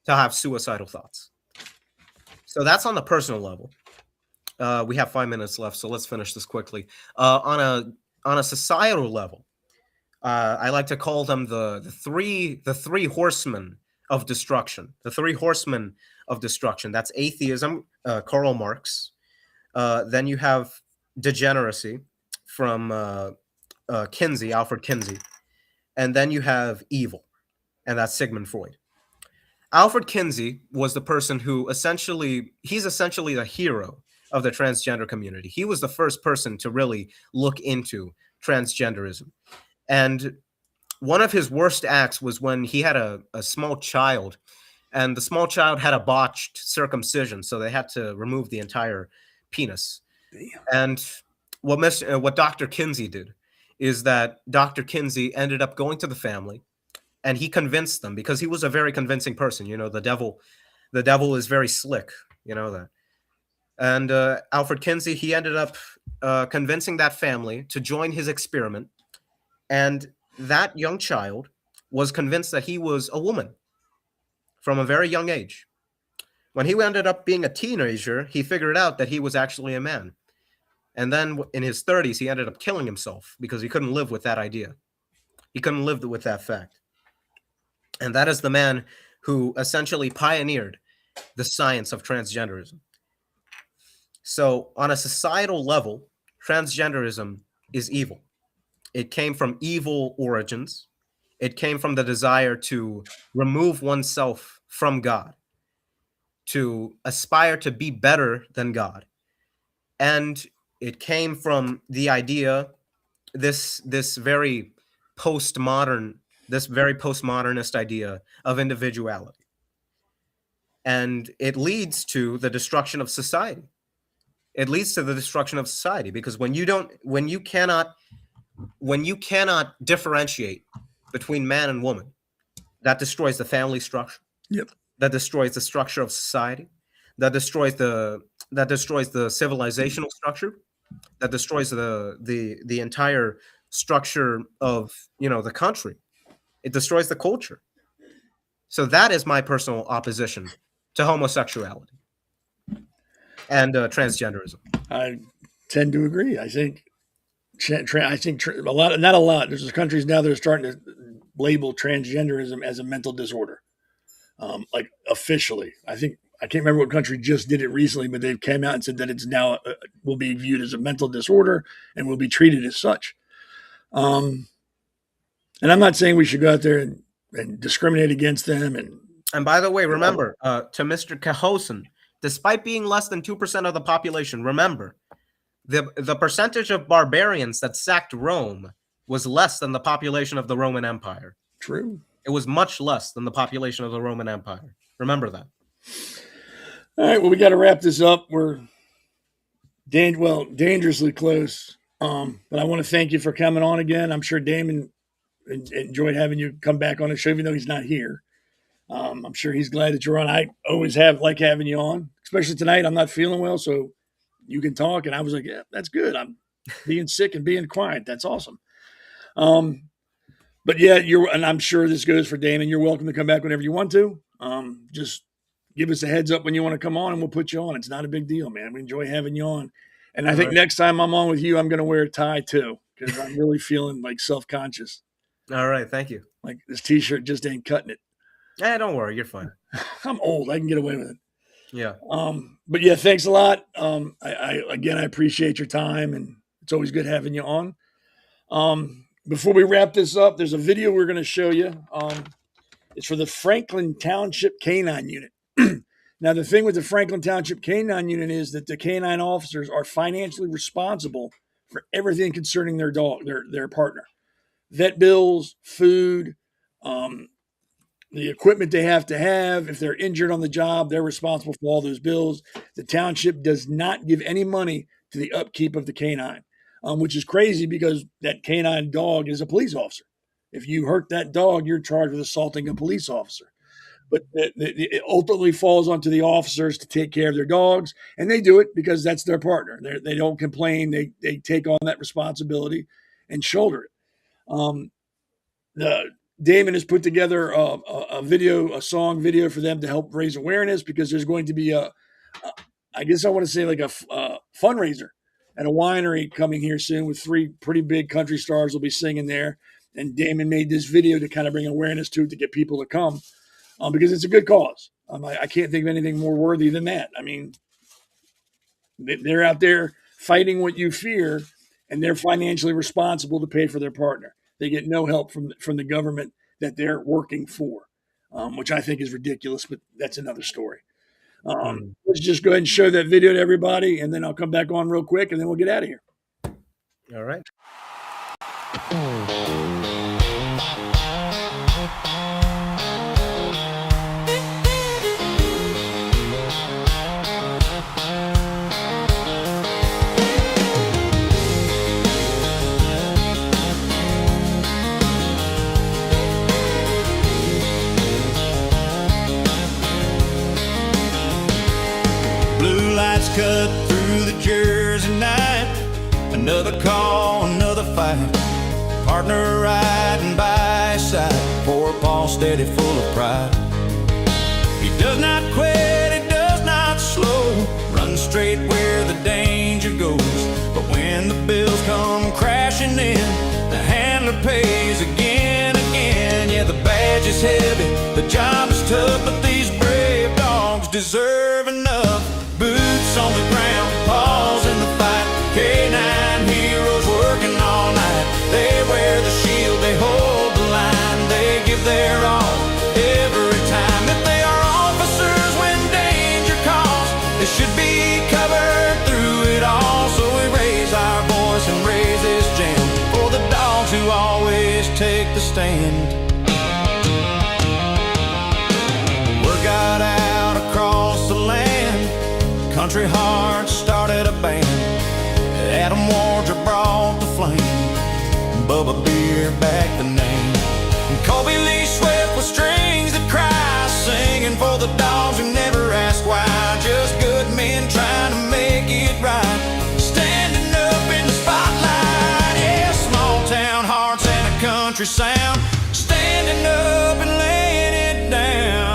have suicidal thoughts. So that's on the personal level. We have 5 minutes left, so let's finish this quickly. On a societal level, I like to call them the three horsemen of destruction. The three horsemen of destruction. That's atheism, Karl Marx. Then you have degeneracy from Alfred Kinsey. And then you have evil, and that's Sigmund Freud. Alfred Kinsey was the person who he's essentially the hero of the transgender community. He was the first person to really look into transgenderism. And one of his worst acts was when he had a small child, and the small child had a botched circumcision, so they had to remove the entire penis. And what Dr. Kinsey did is that Dr. Kinsey ended up going to the family, and he convinced them, because he was a very convincing person. The devil is very slick, that. And Alfred Kinsey, he ended up convincing that family to join his experiment. And that young child was convinced that he was a woman from a very young age. When he ended up being a teenager, he figured out that he was actually a man. And then in his 30s, he ended up killing himself because he couldn't live with that idea. He couldn't live with that fact. And that is the man who essentially pioneered the science of transgenderism. So on a societal level, transgenderism is evil. It came from evil origins. It came from the desire to remove oneself from God, to aspire to be better than God. And it came from the idea, this very postmodernist idea of individuality. And it leads to the destruction of society. It leads to the destruction of society, because when you cannot differentiate between man and woman, that destroys the family structure. Yep. That destroys the structure of society. That destroys the civilizational structure. That destroys the entire structure of the country. It destroys the culture. So that is my personal opposition to homosexuality and transgenderism. I tend to agree. I think a lot, not a lot. There's countries now that are starting to label transgenderism as a mental disorder, like officially. I can't remember what country just did it recently, but they came out and said that it's now will be viewed as a mental disorder and will be treated as such. And I'm not saying we should go out there and discriminate against them. And by the way, remember, to Mr. Cahosen, despite being less than 2% of the population, remember, the percentage of barbarians that sacked Rome was less than the population of the Roman Empire. True. It was much less than the population of the Roman Empire. Remember that. All right, well, we got to wrap this up. We're dangerously close. But I want to thank you for coming on again. I'm sure Damon enjoyed having you come back on the show, even though he's not here. I'm sure he's glad that you're on. I always like having you on, especially tonight. I'm not feeling well, so you can talk. And I was like, yeah, that's good. I'm being sick and being quiet. That's awesome. But yeah, and I'm sure this goes for Damon. You're welcome to come back whenever you want to. Just give us a heads up when you want to come on and we'll put you on. It's not a big deal, man. We enjoy having you on. And I think next time I'm on with you, I'm going to wear a tie too, because I'm really feeling like self-conscious. All right. Thank you. Like this t-shirt just ain't cutting it. Don't worry. You're fine. I'm old. I can get away with it. Yeah. But yeah, thanks a lot. I appreciate your time, and it's always good having you on. Before we wrap this up, there's a video we're going to show you. It's for the Franklin Township Canine Unit. Now, the thing with the Franklin Township Canine Unit is that the canine officers are financially responsible for everything concerning their dog, their partner. Vet bills, food, the equipment they have to have. If they're injured on the job, they're responsible for all those bills. The township does not give any money to the upkeep of the canine, which is crazy because that canine dog is a police officer. If you hurt that dog, you're charged with assaulting a police officer. But it ultimately falls onto the officers to take care of their dogs, and they do it because that's their partner. They don't complain. They take on that responsibility and shoulder it. Damon has put together a song video for them to help raise awareness, because there's going to be I guess I want to say like a fundraiser at a winery coming here soon with 3 pretty big country stars will be singing there. And Damon made this video to kind of bring awareness to it, to get people to come, because it's a good cause. I can't think of anything more worthy than that. I mean, they're out there fighting what you fear, and they're financially responsible to pay for their partner. They get no help from the government that they're working for, which I think is ridiculous, but that's another story. Let's just go ahead and show that video to everybody, and then I'll come back on real quick, and then we'll get out of here. All right. Cut through the Jersey night, another call, another fight. Partner riding by his side, poor Paul steady, full of pride. He does not quit, he does not slow, runs straight where the danger goes. But when the bills come crashing in, the handler pays again. Yeah, the badge is heavy, the job is tough, but these brave dogs deserve enough. Boots on the ground, paws in the fight, canine heroes working all night. They wear the shield, they hold the line, they give their all every time. If they are officers when danger calls, they should be covered through it all. So we raise our voice and raise this jam for the dogs who always take the stand. Word got out across the land, Country Hearts started a band. Adam Wardrop brought the flame, Bubba Beer back the name. And Colby Lee Swift with strings that cry, singing for the dogs who never ask why. Just good men trying to make it right, standing up in the spotlight. Yeah, small town hearts and a country sound, standing up and laying it down.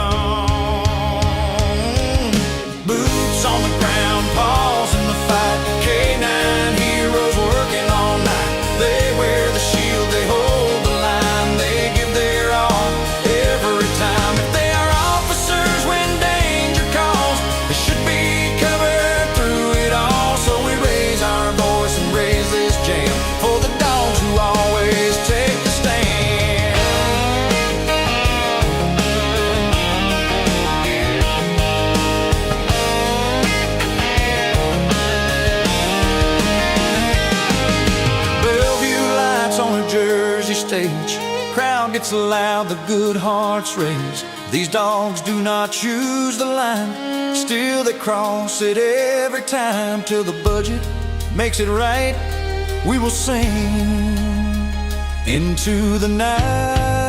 On the ground, paws in the fight, canine heroes working all night. They wear the shield, they hold the line, they give their all every time. If they are officers when danger calls, they should be covered through it all. So we raise our voice and raise this jam for the dogs who always take the stand. Stage, crowd gets loud, the good hearts raise. These dogs do not choose the line, still they cross it every time. Till the budget makes it right, we will sing into the night.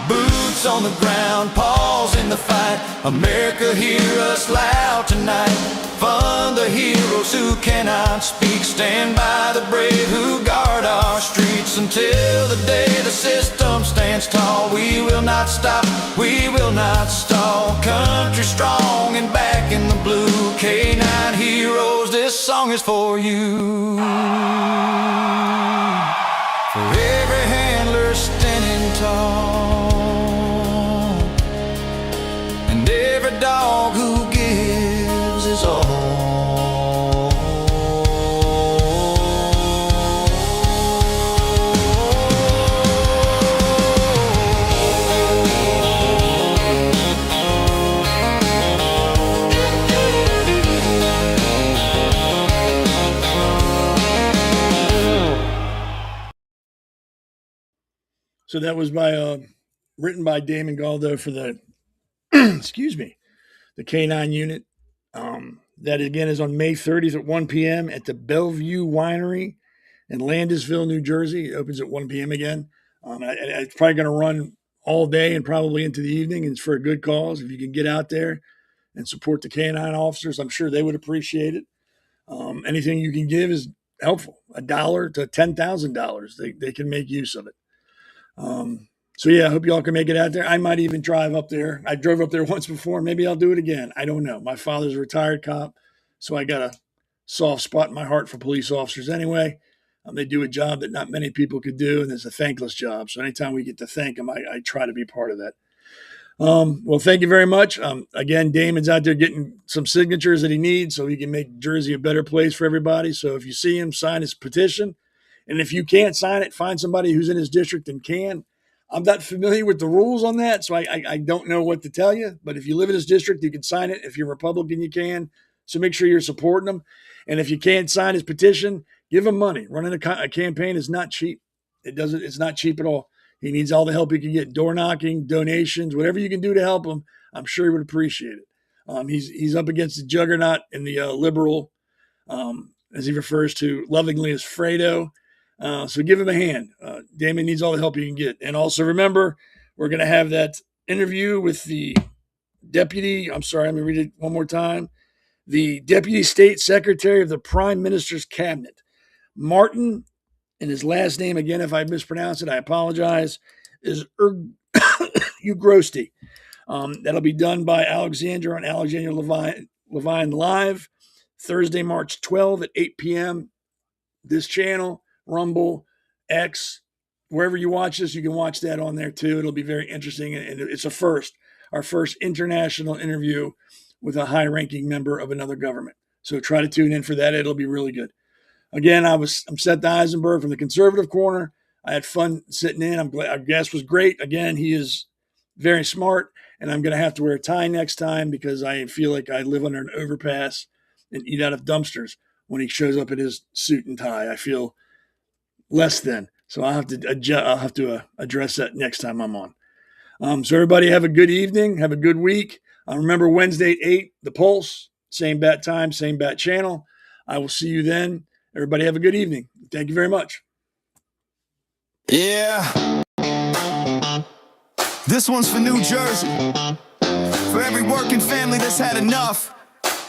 Boots on the ground, paws in the fight. America, hear us loud tonight. Fund the heroes who cannot speak. Stand by the brave who guard our streets until the day the system stands tall. We will not stop, we will not stall. Country strong and back in the blue. K9 heroes, this song is for you. For every handler standing tall, and every dog who gives his all. So that was written by Damon Galdo for the excuse me, the K9 unit. That again is on May 30th at 1 p.m. at the Bellevue Winery in Landisville, New Jersey. It opens at 1 p.m. again. It's probably going to run all day and probably into the evening. And it's for a good cause. If you can get out there and support the K9 officers, I'm sure they would appreciate it. Anything you can give is helpful. $1 to $10,000. They can make use of it. So yeah, I hope y'all can make it out there. I might even drive up there. I drove up there once before. Maybe I'll do it again. I don't know. My father's a retired cop, so I got a soft spot in my heart for police officers anyway. They do a job that not many people could do, and it's a thankless job. So anytime we get to thank them, I try to be part of that. Well, thank you very much. Again, Damon's out there getting some signatures that he needs so he can make Jersey a better place for everybody. So if you see him, sign his petition. And if you can't sign it, find somebody who's in his district and can. I'm not familiar with the rules on that, so I don't know what to tell you. But if you live in his district, you can sign it. If you're Republican, you can. So make sure you're supporting him. And if you can't sign his petition, give him money. Running a campaign is not cheap. It's not cheap at all. He needs all the help he can get. Door knocking, donations, whatever you can do to help him, I'm sure he would appreciate it. He's up against the juggernaut in the liberal, as he refers to lovingly as Fredo. So give him a hand. Damon needs all the help he can get. And also remember, we're going to have that interview with the deputy. I'm sorry, let me read it one more time. The Deputy State Secretary of the Prime Minister's Cabinet. Martin, and his last name, again, if I mispronounce it, I apologize, is Ugrosti. That'll be done by Alexander on Alexander Levine Live, Thursday, March 12 at 8 p.m. This channel, Rumble, X, wherever you watch this, you can watch that on there too. It'll be very interesting. And it's our first international interview with a high-ranking member of another government. So try to tune in for that. It'll be really good. Again, I'm Seth Eisenberg from the Conservative Corner. I had fun sitting in. I'm glad our guest was great. Again, he is very smart, and I'm going to have to wear a tie next time because I feel like I live under an overpass and eat out of dumpsters when he shows up in his suit and tie. I feel less than. So I'll have to address that next time I'm on. So everybody have a good evening. Have a good week. Remember Wednesday at 8, The Pulse. Same bat time, same bat channel. I will see you then. Everybody have a good evening. Thank you very much. Yeah. This one's for New Jersey. For every working family that's had enough.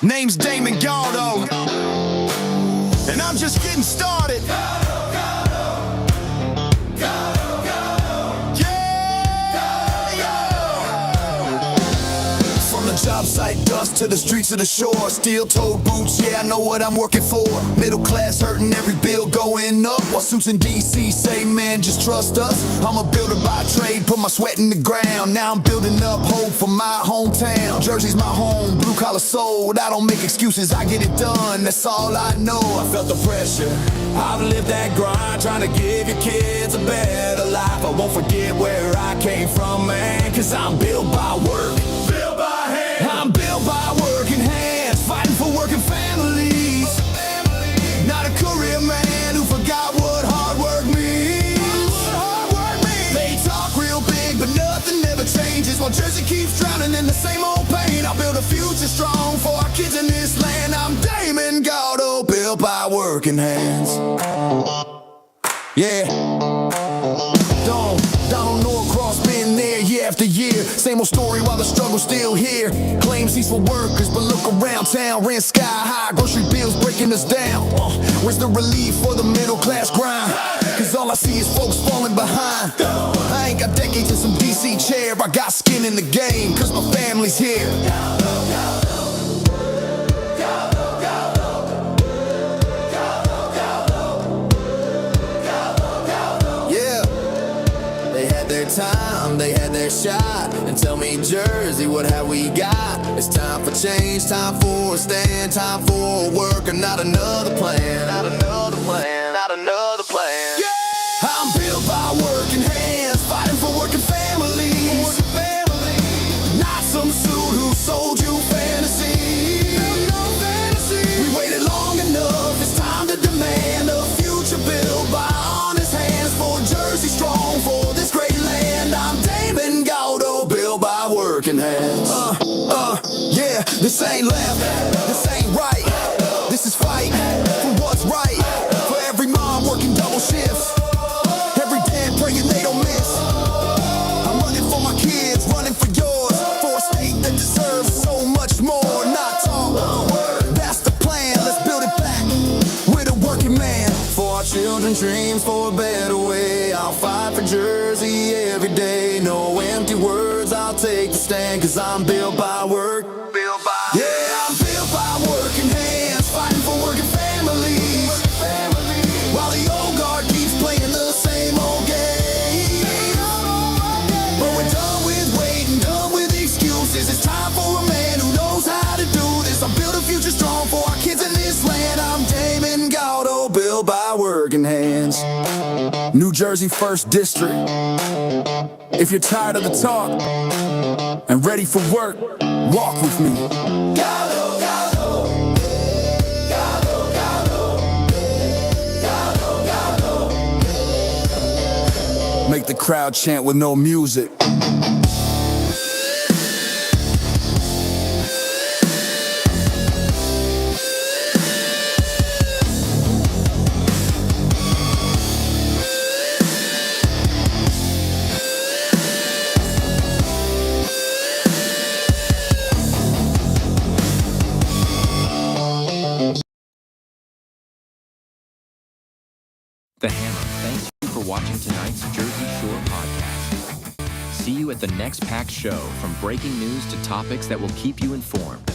Name's Damon Galdo. And I'm just getting started. Job site dust to the streets of the shore. Steel-toed boots, yeah, I know what I'm working for. Middle class hurting, every bill going up. While suits in D.C. say, man, just trust us. I'm a builder by trade, put my sweat in the ground. Now I'm building up hope for my hometown. Jersey's my home, blue-collar soul. I don't make excuses, I get it done, that's all I know. I felt the pressure, I've lived that grind, trying to give your kids a better life. I won't forget where I came from, man, cause I'm built by work. I'm built by working hands, fighting for working families. in the same old pain. I'll build a future strong for our kids in this land. I'm Damon Galdo, built by working hands. Yeah. Donald Norcross been there year after year. Same old story while the struggle's still here. Claims he's for workers, but look around town. Rent sky high, grocery bills breaking us down. Where's the relief for the middle class grind? Cause all I see is folks falling behind. I ain't got decades in some DC chair. I got skin in the game, cause my family's here. Time, they had their shot. And tell me, Jersey, what have we got? It's time for change, time for a stand, time for a work, and not another plan. Not another plan, not another plan. Yeah! I'm built by working hands, fighting for working families. Not some suit who sold you fantasy. We waited long enough, it's time to demand a future built by honest hands. For Jersey strong, for this great land. I'm Damon Galdo, built by working hands. Yeah, this ain't left, this ain't right. This is fight for what's right. For every mom working double shifts, every dad praying they don't miss. I'm running for my kids, running for yours, for a state that deserves so much more. Not talk, that's the plan. Let's build it back with a working man. For our children's dreams, for a better way. I'll fight for Jersey every day. No empty words, I'll take the stand. Cause I'm built by work. Yeah, I'm built by working hands, fighting for working families. While the old guard keeps playing the same old game. But we're done with waiting, done with excuses. It's time for a man who knows how to do this. I'll build a future strong for our kids in this land. I'm Damon Galdo, built by working hands. New Jersey 1st District. If you're tired of the talk and ready for work, walk with me. Galdo, Galdo. Galdo, Galdo. Galdo, Galdo. Make the crowd chant with no music. The Hammer thanks you for watching tonight's Jersey Shore podcast. See you at the next packed show, from breaking news to topics that will keep you informed.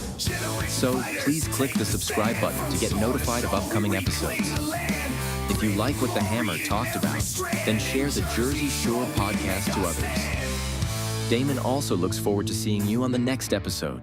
So please click the subscribe button to get notified of upcoming episodes. If you like what The Hammer talked about, then share the Jersey Shore podcast to others. Damon also looks forward to seeing you on the next episode.